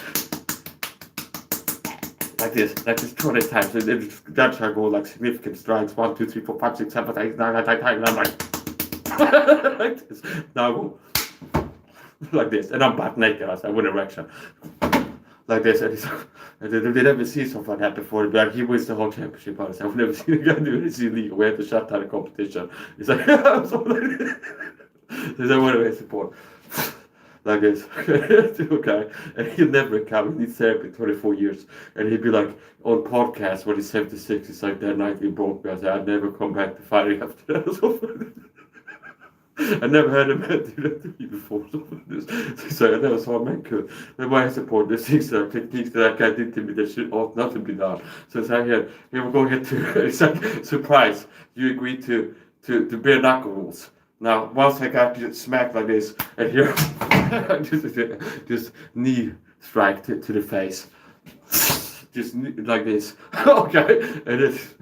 Speaker 2: like this 20 times. And that's how I go like significant strikes, 1, 2, 3, 4, 5, 6, 7, 8, 9, 10, 11, and I'm like, like this. Now I go like this, and I'm butt naked, I with erection, like this, and he's like, they never seen something like that before, but he wins the whole championship. I've never seen a guy do this illegal. We had to shut down the competition. He's like, I'm so like this. He's like, what do I support? Like this. Okay. And he'll never come. He needs therapy 24 years. And he'd be like, on podcasts when he's 76, it's like, that night he broke me. I said, I'd never come back to fighting after that. I never had a man do that to me before. So that was how a man could. That's why I support these things, techniques that I guy did to me that should ought not to be done. So it's like, here we're going to, it's like, surprise, you agreed to bare knuckle rules. Now, once I got smacked like this, and here, just knee strike to the face. Just like this, okay, and it's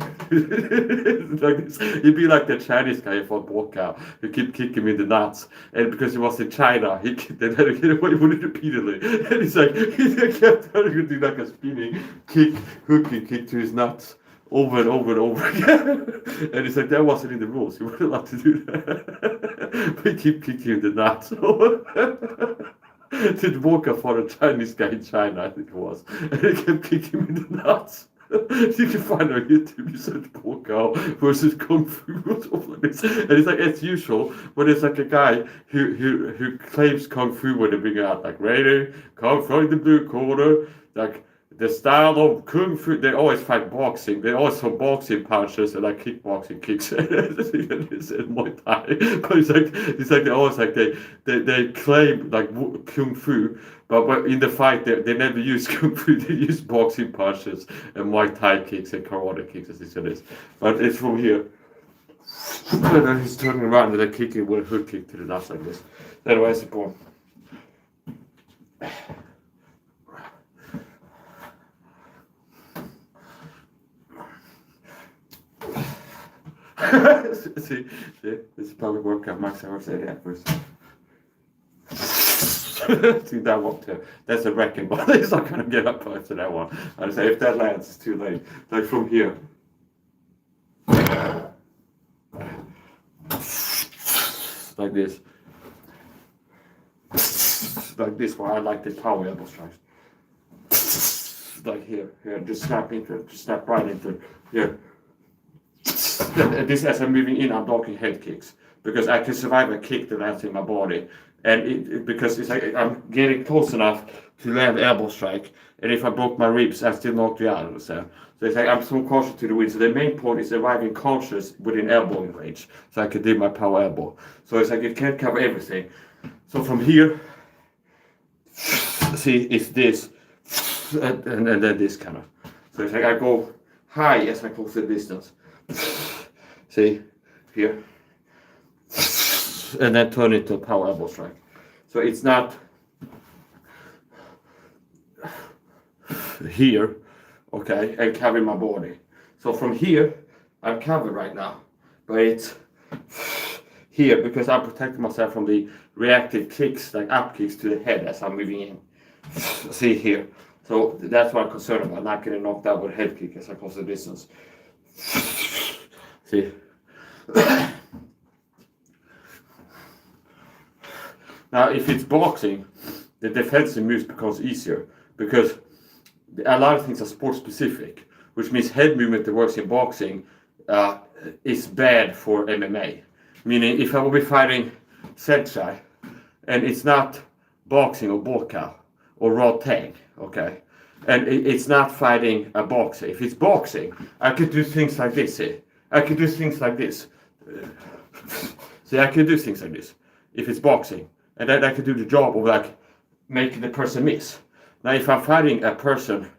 Speaker 2: like this. He'd be like the Chinese guy from Walkout who kept kicking me in the nuts, and because he was in China, he they had to get away with it repeatedly, and he's like he kept trying to do like a spinning kick, hooking kick to his nuts over and over and over again, and it's like that wasn't in the rules. You weren't allowed to do that, but he kept kicking in the nuts. Did Walker for a Chinese guy in China, I think it was, and he kept kicking me in the nuts. You can find on YouTube, you search Walker versus Kung Fu or something like this, and it's like as usual, when there's like a guy who claims Kung Fu when they bring out like ready, come from the blue corner, like the style of Kung Fu, they always fight boxing. They always have boxing punches and like kickboxing kicks and Muay Thai. But it's like they always like they claim like Kung Fu, but in the fight they never use Kung Fu. They use boxing punches and Muay Thai kicks and karate kicks as it is. But it's from here. And then he's turning around and they're kicking with a hook kick to the nuts like this. That way I support. See, this is probably workout max hours at that first. See that one too. That's a wrecking ball. He's not gonna get up after that one. I say if that lands, it's too late. Like from here. Like this. Like this one. I like the power elbow strikes. Like here. Just snap into it. Just snap right into it. Here. This as I'm moving in, I'm blocking head kicks because I can survive a kick that lands in my body, and because it's like I'm getting close enough to land elbow strike. And if I broke my ribs, I still knocked you out, understand? So it's like I'm so conscious to the wind. So the main point is arriving conscious within elbowing range, so I can do my power elbow. So it's like it can't cover everything. So from here, see, it's this, and then this kind of. So it's like I go high as I close the distance. See, here. And then turn it to a power elbow strike. So it's not here, okay, and covering my body. So from here, I'm covered right now, but it's here because I'm protecting myself from the reactive kicks, like up kicks to the head as I'm moving in. See here. So that's what I'm concerned about, not getting knocked out with a head kick as I close the distance. See. Now, if it's boxing, the defensive moves becomes easier because a lot of things are sport specific, which means head movement that works in boxing is bad for MMA. Meaning, if I will be fighting Sensei, and it's not boxing or boka or raw tang, okay, and it's not fighting a boxer. If it's boxing, I could do things like this. I could do things like this. See, I could do things like this if it's boxing. And then I could do the job of like making the person miss. Now if I'm fighting a person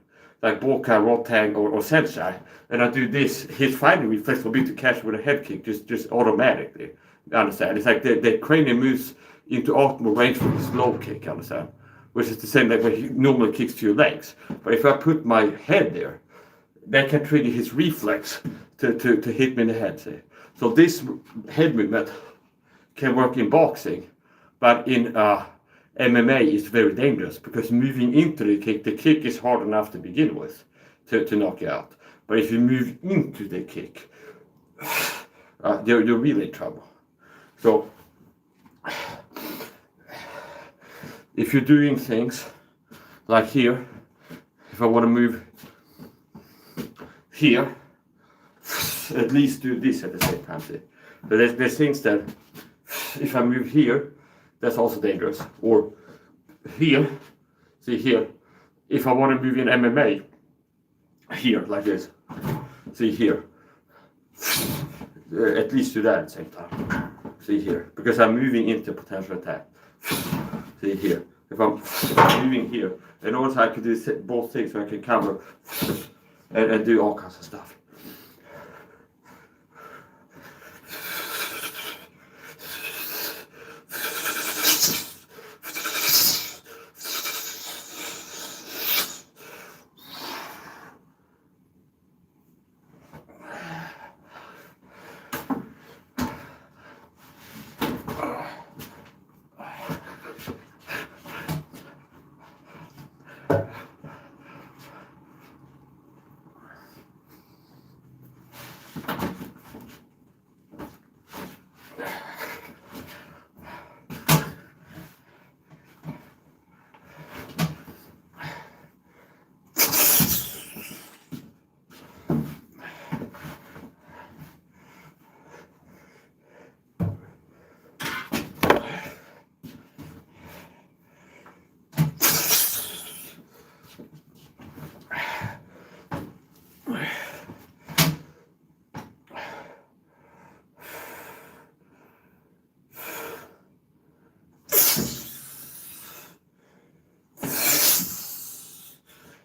Speaker 2: like Boka, Rotang or Sensei, and I do this, his fighting reflex will be to catch with a head kick just automatically. You understand? It's like the cranium moves into optimal range for his low kick, understand? Which is the same like when he normally kicks to your legs. But if I put my head there, that can trigger his reflex to hit me in the head. See? So this head movement can work in boxing. But in MMA, it's very dangerous because moving into the kick is hard enough to begin with to knock you out. But if you move into the kick, you're really in trouble. So if you're doing things like here, if I want to move here, at least do this at the same time. See? But there's things that if I move here, that's also dangerous. Or here, see here, if I want to move in MMA, here, like this, see here, at least do that at the same time. See here, because I'm moving into potential attack. See here, if I'm moving here, and also I could do both things so I can cover and do all kinds of stuff.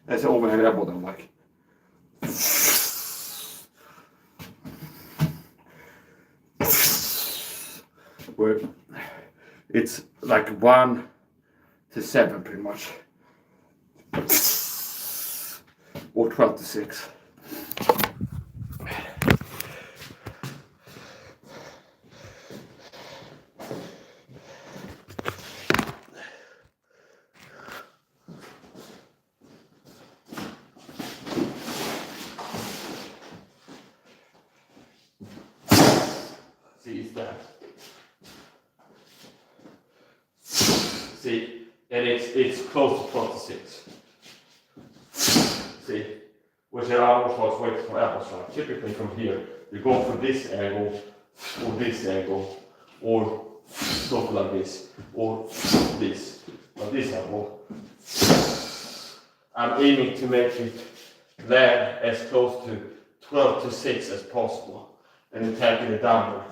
Speaker 2: That's an overhead elbow then, like. Where it's like 1 to 7 pretty much. Or 12 to 6. See, and it's close to 12 to 6. See, which are almost like waiting for elbow strike. Typically from here, you go for this angle, or something like this, or this, like this angle.
Speaker 1: I'm aiming to make it land as close to 12 to 6 as possible. And attacking the downward.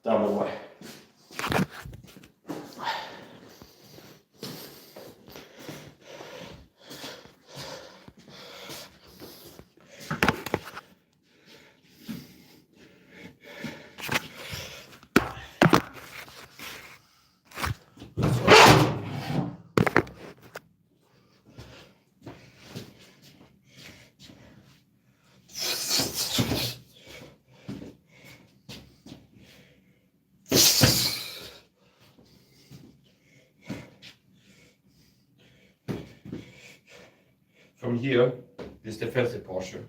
Speaker 1: Downward way. From here, this defensive posture,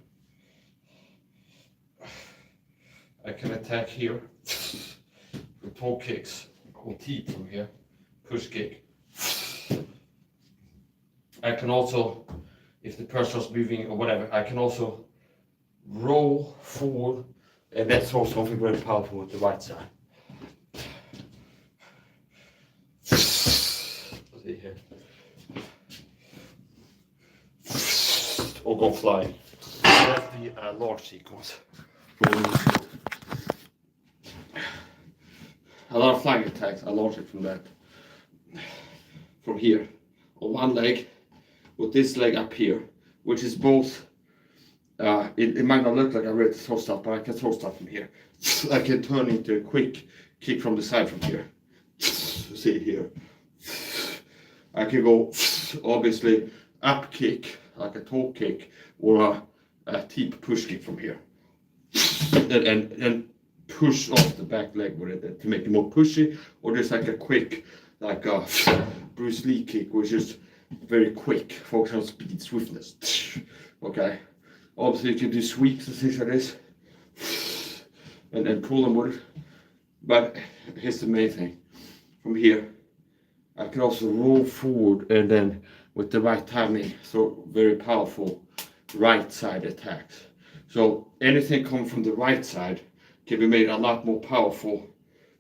Speaker 1: I can attack here with toe kicks or teeth from here, push kick. I can also, if the person is moving or whatever, I can also roll forward, and that's also something very powerful with the right side. See here. Or go flying. That's the large sequence. A lot of flying attacks, I launch it from that. From here. On one leg, with this leg up here, which is both, it might not look like I'm ready to throw stuff, but I can throw stuff from here. I can turn into a quick kick from the side from here. See here. I can go, obviously, up kick, like a toe kick, or a deep push kick from here. And push off the back leg with it to make it more pushy, or just like a quick, like a Bruce Lee kick, which is very quick, focus on speed, swiftness. Okay. Obviously you can do sweeps and things like this, and pull them with it. But here's the main thing. From here, I can also roll forward, and then with the right timing, so very powerful right side attacks. So anything coming from the right side can be made a lot more powerful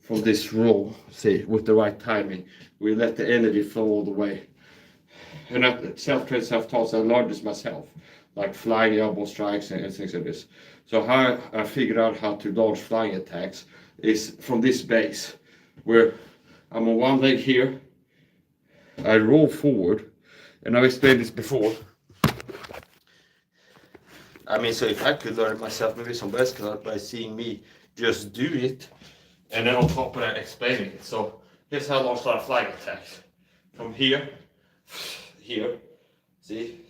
Speaker 1: from this roll, see, with the right timing. We let the energy flow all the way. And I self-trained, self-taught, I learned this myself, like flying elbow strikes and things like this. So how I figured out how to launch flying attacks is from this base, where I'm on one leg here, I roll forward, and I've explained this before. I mean, so if I could learn it myself, maybe somebody else could learn it by seeing me just do it, and then on top of that explaining it. So here's how I launch a lot of flying attacks. From here, see,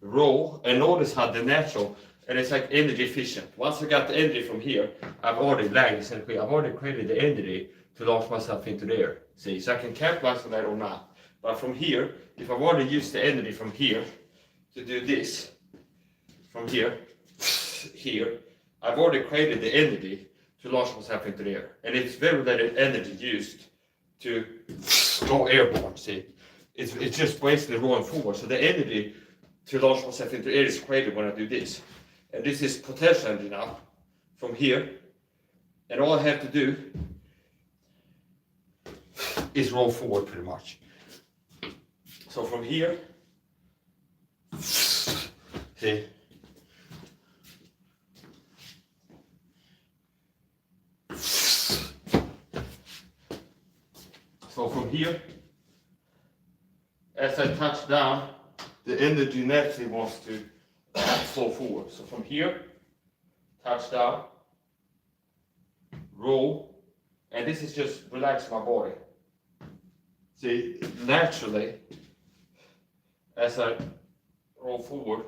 Speaker 1: roll, and notice how the natural, and it's like energy efficient. Once I got the energy from here, I've already landed, I've already created the energy to launch myself into the air. See, so I can capitalize on that or not. But from here, if I've already used the energy from here to do this, from here, I've already created the energy to launch myself into the air. And it's very little energy used to go airborne, see. It's just basically rolling forward. So the energy to launch myself into the air is created when I do this. And this is potential energy now, from here. And all I have to do is roll forward pretty much. So from here, see, so from here, as I touch down, the energy naturally wants to flow forward. So from here, touch down, roll, and this is just relax my body. See, naturally, as I roll forward,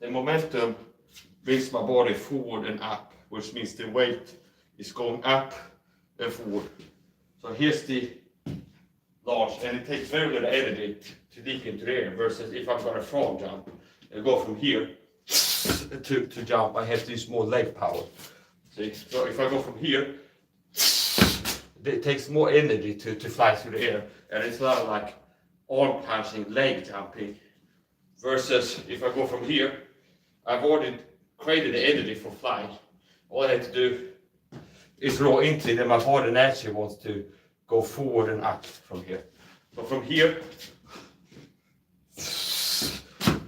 Speaker 1: the momentum brings my body forward and up, which means the weight is going up and forward. So here's the launch, and it takes very little energy to leap into the air, versus if I'm going to front jump and go from here to jump, I have to use more leg power. See, so if I go from here, it takes more energy to fly through the air, and it's a lot of like arm punching, leg jumping, versus if I go from here, I've already created the energy for flying. All I have to do is roll into it, and my body naturally wants to
Speaker 2: go forward and up from here. So from here,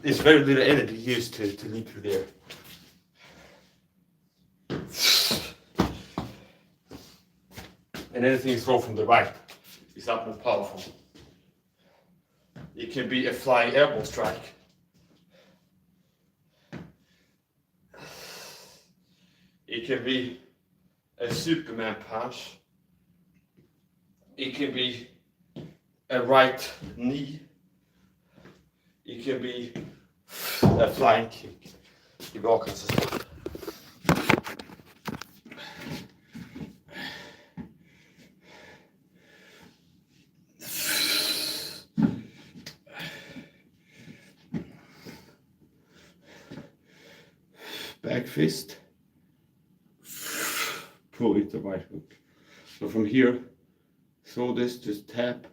Speaker 2: there's very little energy used to lead through there. And anything you throw from the right is not more powerful. It can be a flying elbow strike. It can be a Superman punch. It can be a right knee. It can be a flying kick. Det kan be all kinds of stuff. Back fist. Pull it the right hook. So from here, throw this, just tap,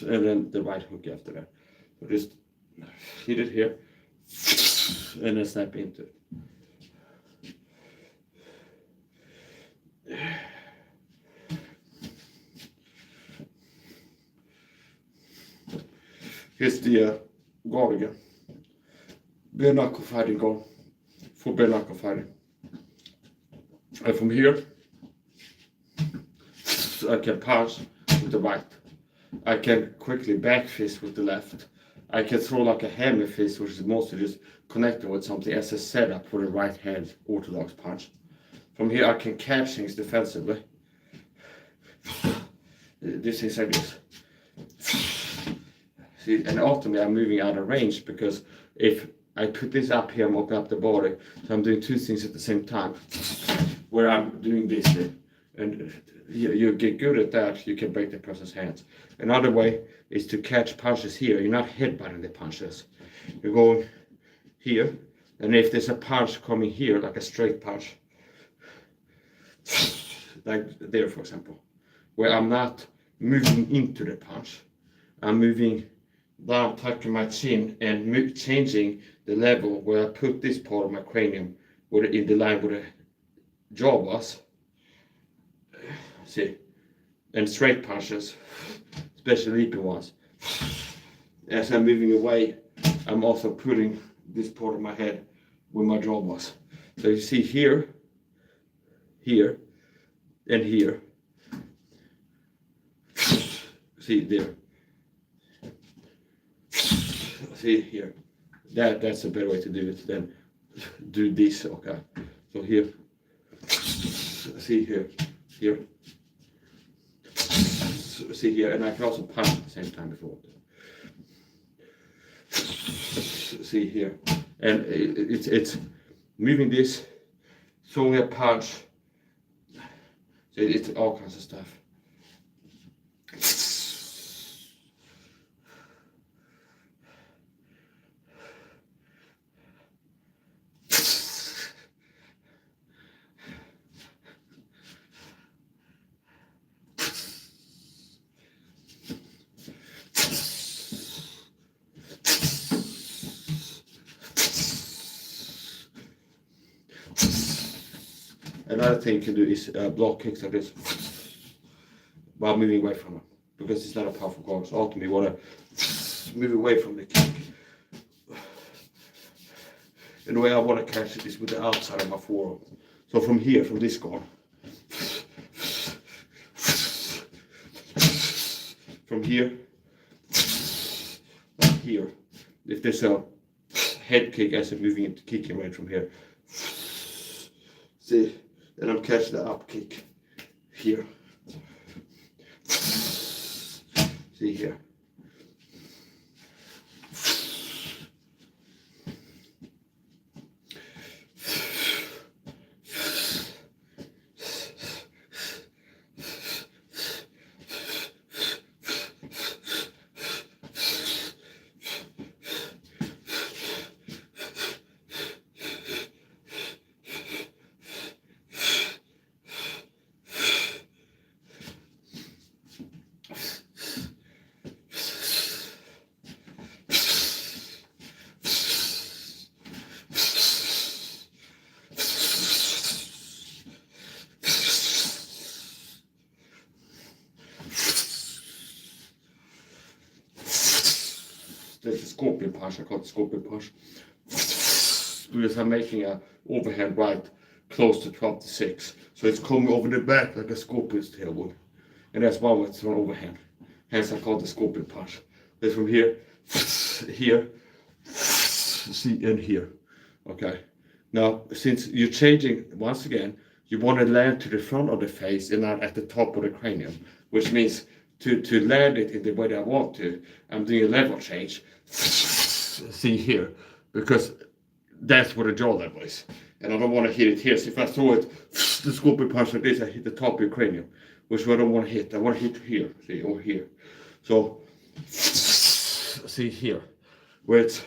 Speaker 2: and then the right hook after that. So just hit it here, and then snap into it. Here's the guard again. Bare knuckle fighting guard. For bare knuckle fighting. And from here, I can punch with the right. I can quickly back fist with the left. I can throw like a hammer fist, which is mostly just connected with something as a setup for the right hand orthodox punch. From here, I can catch things defensively. This is like this. See, and ultimately, I'm moving out of range because if I put this up here, I'm opening up the body, so I'm doing two things at the same time. Where I'm doing this, and you get good at that, you can break the person's hands. Another way is to catch punches here. You're not headbutting the punches. You're going here, and if there's a punch coming here, like a straight punch, like there, for example, where I'm not moving into the punch, I'm moving down, tucking my chin, and changing the level where I put this part of my cranium, where in the line where the jaw was. See, and straight punches, especially leaping ones. As I'm moving away, I'm also putting this part of my head where my jaw was. So you see here, here, and here. See there. See here. That's a better way to do it than do this. Okay. So here. See here. Here. See here, and I can also punch at the same time if I want to. See here, and it's moving this, throwing a punch. So it's all kinds of stuff. Another thing you can do is block kicks like this while moving away from them, because it's not a powerful guard. So ultimately you want to move away from the kick. And the way I want to catch it is with the outside of my forearm. So from here, from this guard, from here, like here, if there's a head kick as I'm moving into kicking right from here, see, and I'm catching the up kick here. See here. there's a scorpion punch. I call it scorpion punch. Because I'm making a overhand right close to 12 to 6. So it's coming over the back like a scorpion's tail would. And that's why it's an overhand. Hence I call it the scorpion punch. It's from here, here, see, and here. Okay. Now, since you're changing, once again, you want to land to the front of the face and not at the top of the cranium, which means to land it in the way that I want to, I'm doing a level change. See here, because that's where the jaw level is. And I don't want to hit it here. So if I throw it, the scorpion punch like this, I hit the top of your cranium, which I don't want to hit. I want to hit here, see, or here. So, see here, where it's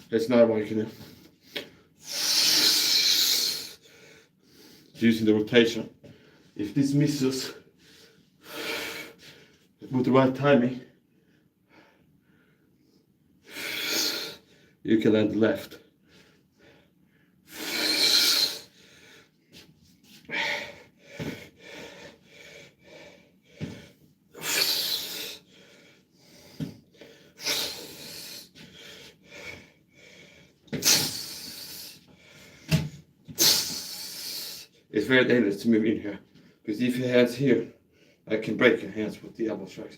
Speaker 2: that's not what you can do. Using the rotation. If this misses with the right timing, you can land left. It's very dangerous to move in here, because if your hands here, I can break your hands with the elbow strikes.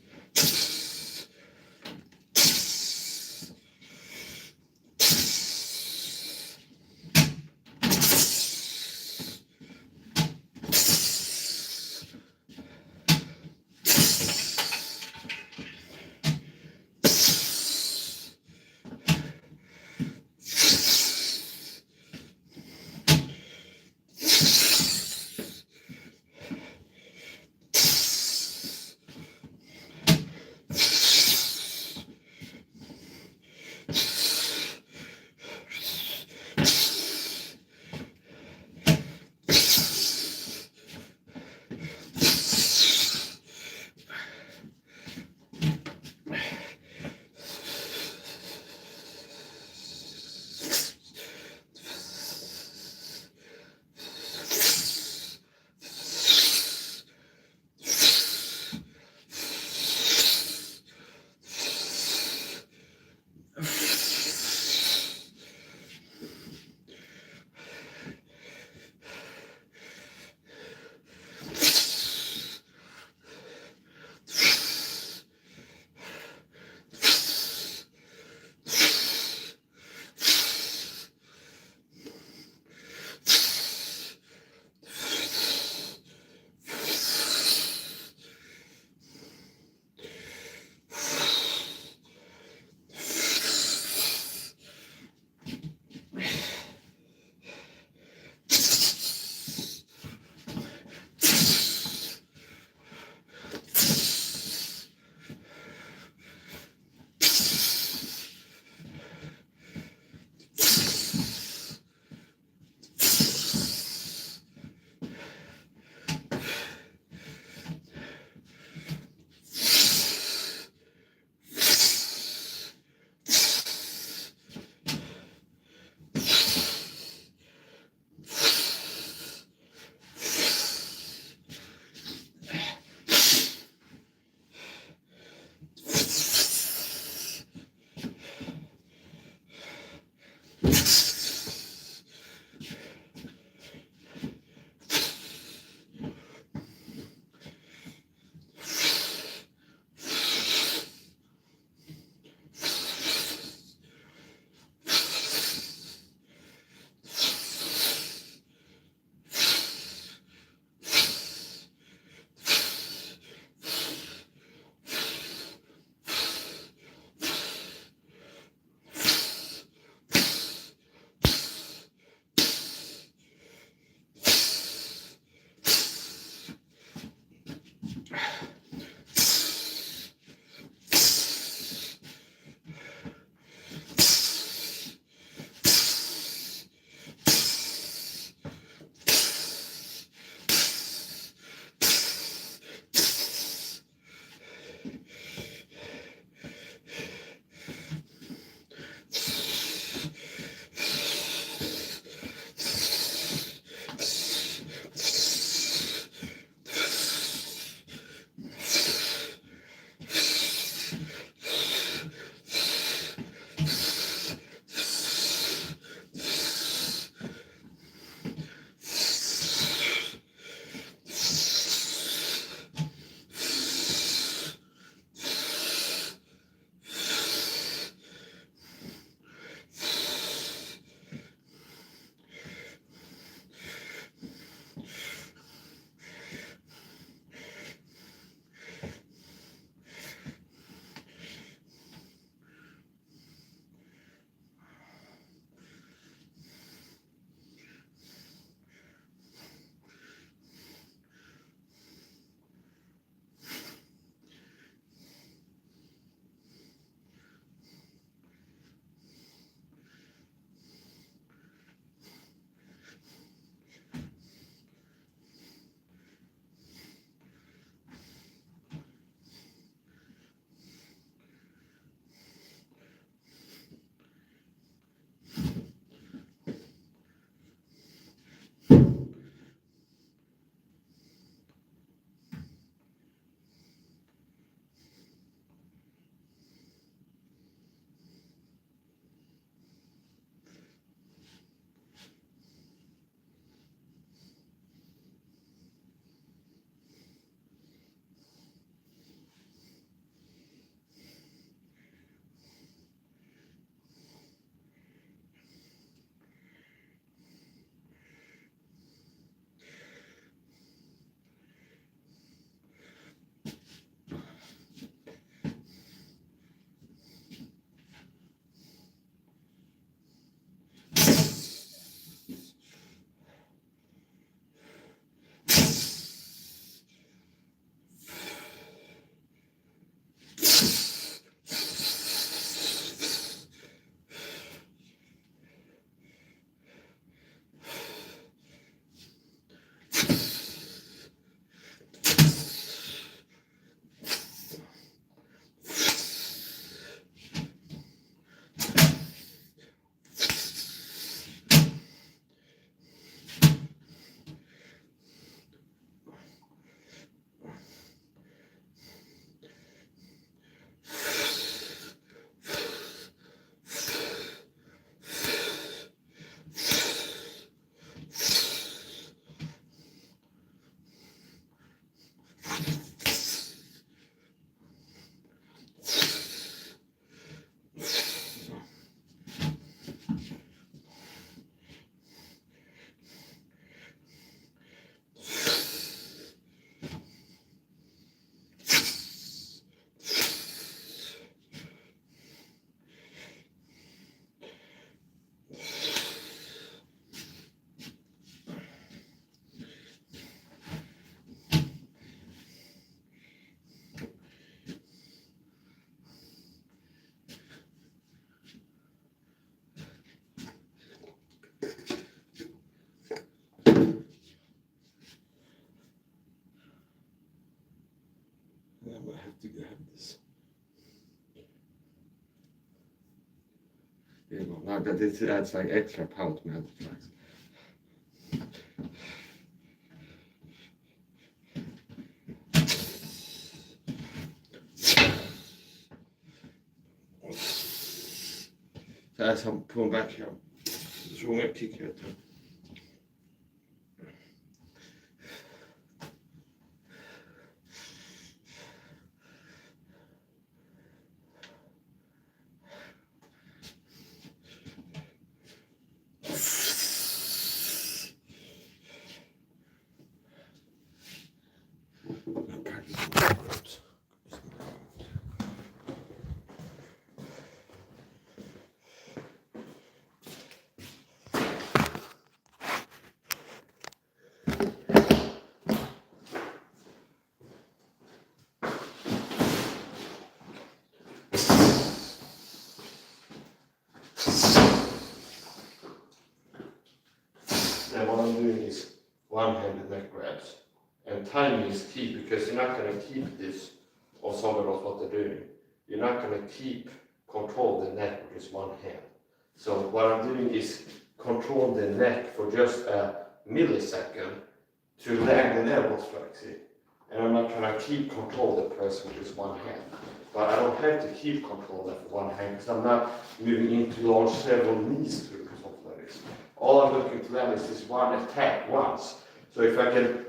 Speaker 2: to have this. There you go. Now that this adds like extra power to my other tracks. Så här som på en backhand. Så jag kickar det. And what I'm doing is one-handed neck grabs. And timing is key because you're not going to keep this or somebody knows what they're doing. You're not going to keep control the neck with just one hand. So what I'm doing is control the neck for just a millisecond to land an elbow strike, see? And I'm not going to keep control the press with just one hand. But I don't have to keep control that with one hand because I'm not moving into launch several knees through or something like this. All I'm looking to land is this one attack once. So if I can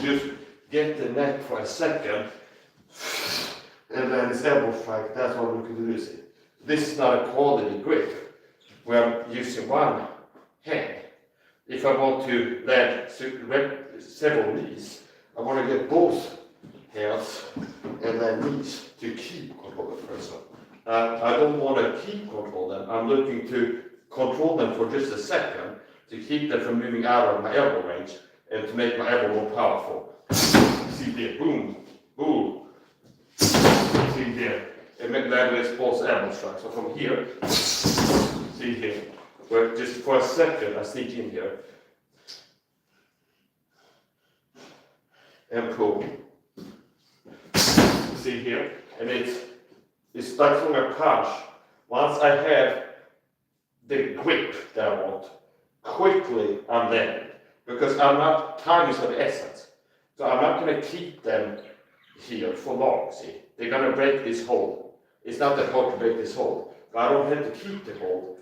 Speaker 2: just get the neck for a second and then this elbow strike, that's what I'm looking to do. See? This is not a quality grip where I'm using one hand. If I want to land several knees, I want to get both hands and then knees to keep control of the person. I don't want to keep control them. I'm looking to control them for just a second to keep them from moving out of my elbow range and to make my elbow more powerful. See there, boom, boom. See there, and make that with both elbow strikes. So from here, see here, where just for a second I sneak in here and pull. See here, and it's like from a punch. Once I have the grip that I want, quickly I'm landing. Because time is of the essence. So I'm not going to keep them here for long, see. They're going to break this hold. It's not that hard to break this hold. But I don't have to keep the hold.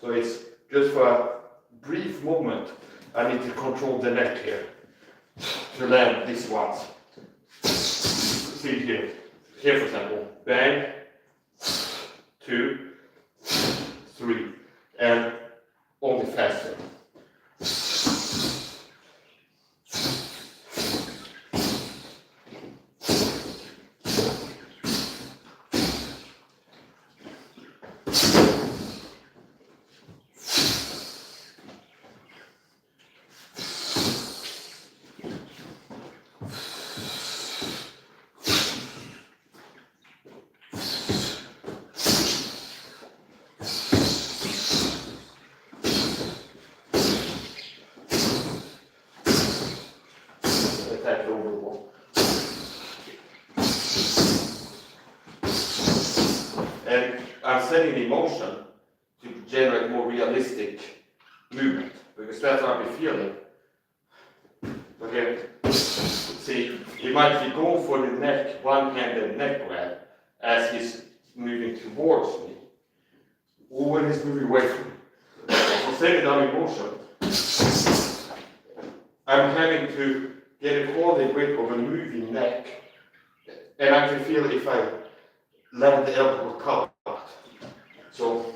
Speaker 2: So it's just for a brief moment, I need to control the neck here. To land this once. See here. Here for example. Bang. 2, 3. And only faster. And I'm setting the motion to generate more realistic movement because that's what I'm feeling. Okay, see, he might be going for the neck, one-handed neck grab as he's moving towards me, or when he's moving away from me. So setting down in motion, I'm having to get a quality grip of a moving neck, and I can feel if I land the elbow will come out. So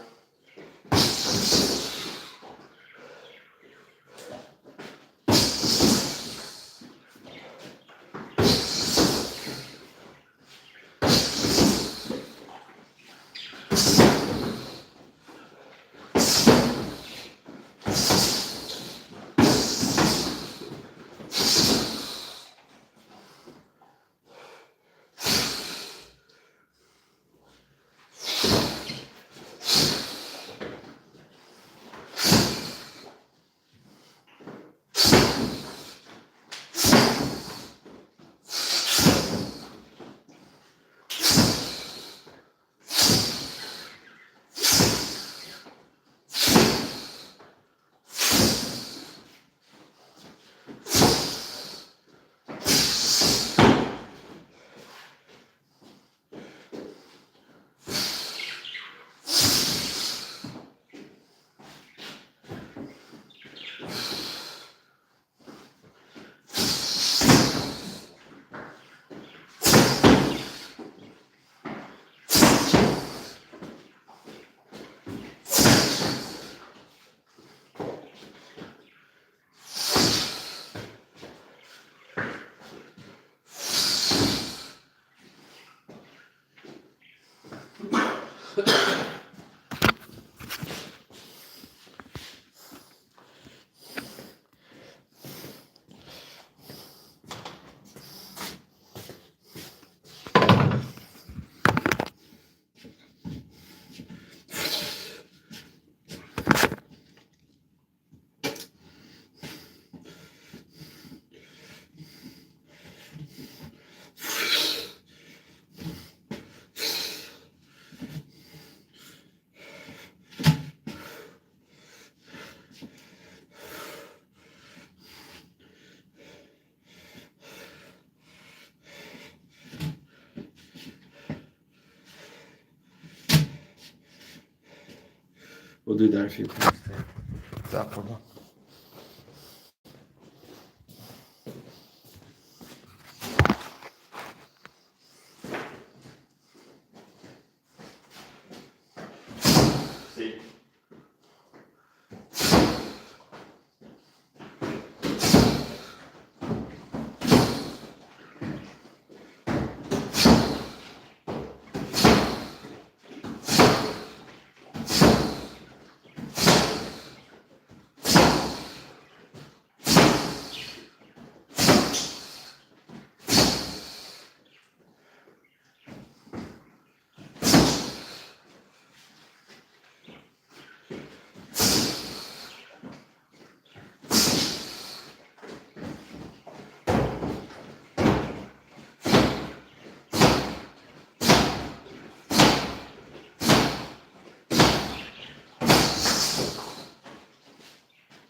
Speaker 2: Och det är därför jag kommer till där på det.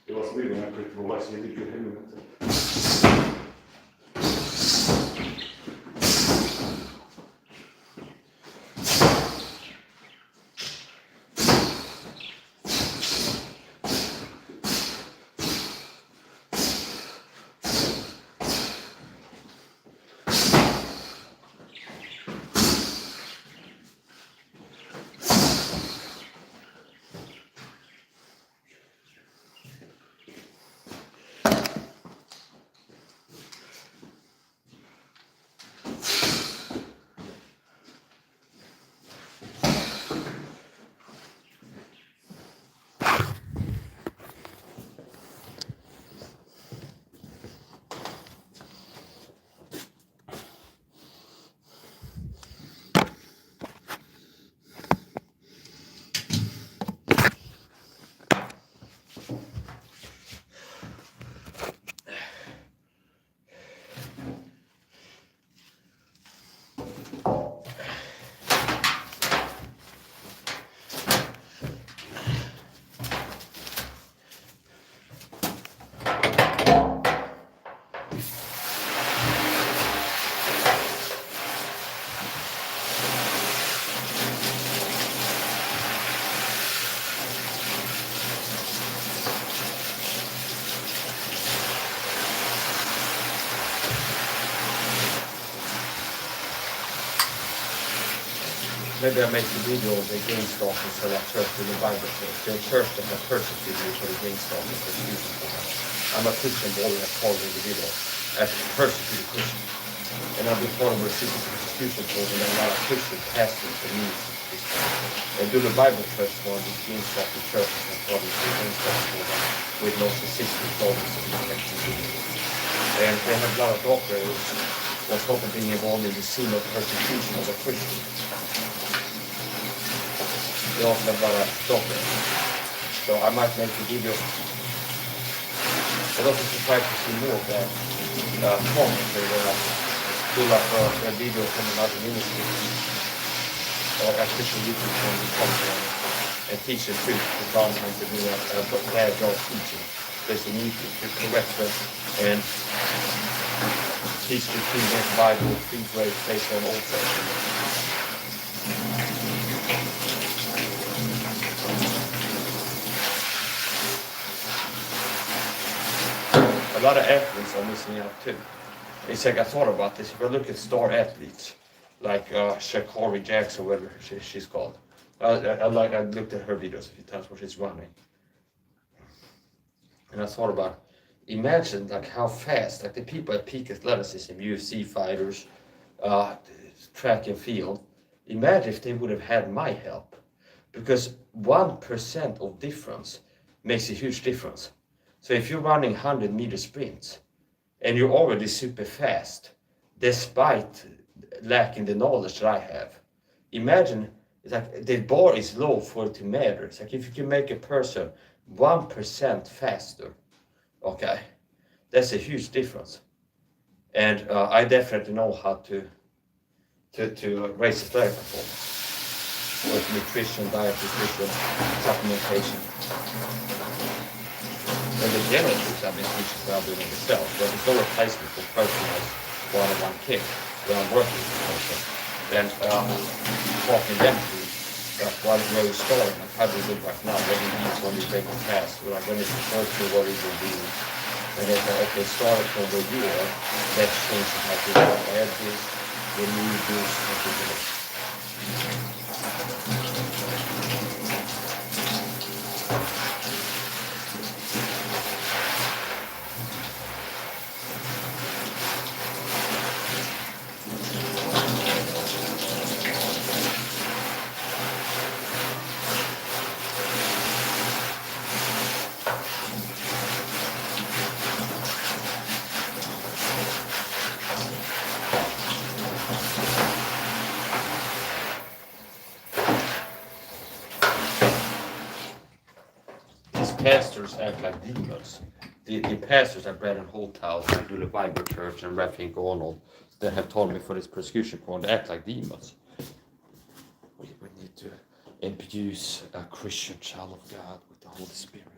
Speaker 1: Det var så mycket när jag klippte på så jag ligger hemma.
Speaker 3: Maybe I make a video of the Gainstalkers for that church in the Bible church. The church that has persecuted me for the Gainstalkers persecution program. I'm a Christian boy that called in the video as persecuted Christian. And I've been part of a resistant persecution program and a lot of Christian pastors and ministers. And do the Bible church for the Gainstalker church and part of the Gainstalker program with narcissistic thoughts and infection. And they have a lot of doctors was hoping being involved in the scene of persecution of a Christian. They also have a lot of doctors. So I might make a video. I'd also try to see more of that commentary where I do like a video from another ministry or a Christian YouTube channel commentary and teach the truth to government to do a bad job teaching. There's a need to correct them and teach the truth Bible, things where it's based on Old Testament. A lot of athletes are missing out too. It's like I thought about this. If I look at star athletes, like Sha'Carri Jackson, whatever she's called. I looked at her videos a few times where she's running. And I thought about, imagine like how fast, like the people at peak athleticism, UFC fighters, track and field, imagine if they would have had my help. Because 1% of difference makes a huge difference. So if you're running 100-meter sprints and you're already super fast, despite lacking the knowledge that I have, imagine it's like the bar is low for it to matter. It's like if you can make a person 1% faster, okay, that's a huge difference. And I definitely know how to raise athletic performance with nutrition, diet, nutrition, supplementation. And the general tips I've been teaching what I'm doing myself, but there's no replacement for personalized one-on-one care when I'm working with a person. And talking them through like where you start, like how do you look like now, what he needs when you break it fast, or like when it's first to what he will do. And then okay, start from where you are, let's change it, like you want to add this, remove this, and do this. Pastors act like demons. The pastors are bred in hotels and do the Bible church and Reverend Arnold that have told me for this persecution point, they act like demons. We need to imbue a Christian child of God with the Holy Spirit.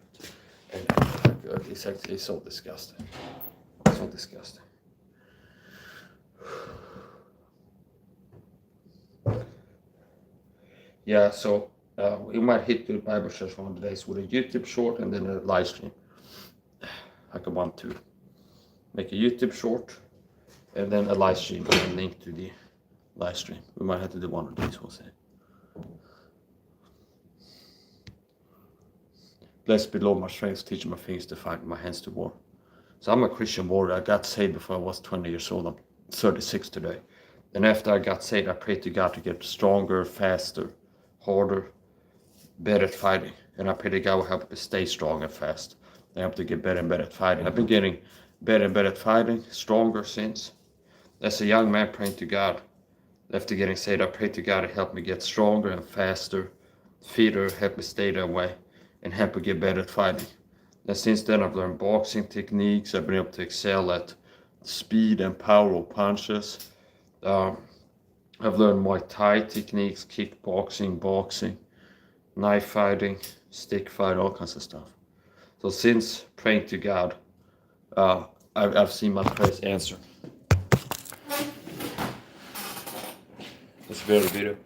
Speaker 3: And it's so disgusting. So disgusting. Yeah, so we might hit the Bible church one of the days with a YouTube short and then a live stream. Like I want to make a YouTube short and then a live stream and a link to the live stream. We might have to do one of these, we'll see. Blessed be Lord, my strength, teaching my fingers to fight, my hands to war. So I'm a Christian warrior. I got saved before I was 20 years old. I'm 36 today. And after I got saved, I prayed to God to get stronger, faster, harder, better at fighting. And I pray that God will help me stay strong and fast. I help to get better and better at fighting. I've been getting better and better at fighting, stronger since. As a young man praying to God, after getting saved, I prayed to God to help me get stronger and faster, fitter, help me stay that way, and help me get better at fighting. And since then, I've learned boxing techniques. I've been able to excel at speed and power of punches. I've learned Muay Thai techniques, kickboxing, boxing, knife fighting, stick fight, all kinds of stuff. So since praying to God, I've seen my prayers answered. It's very beautiful.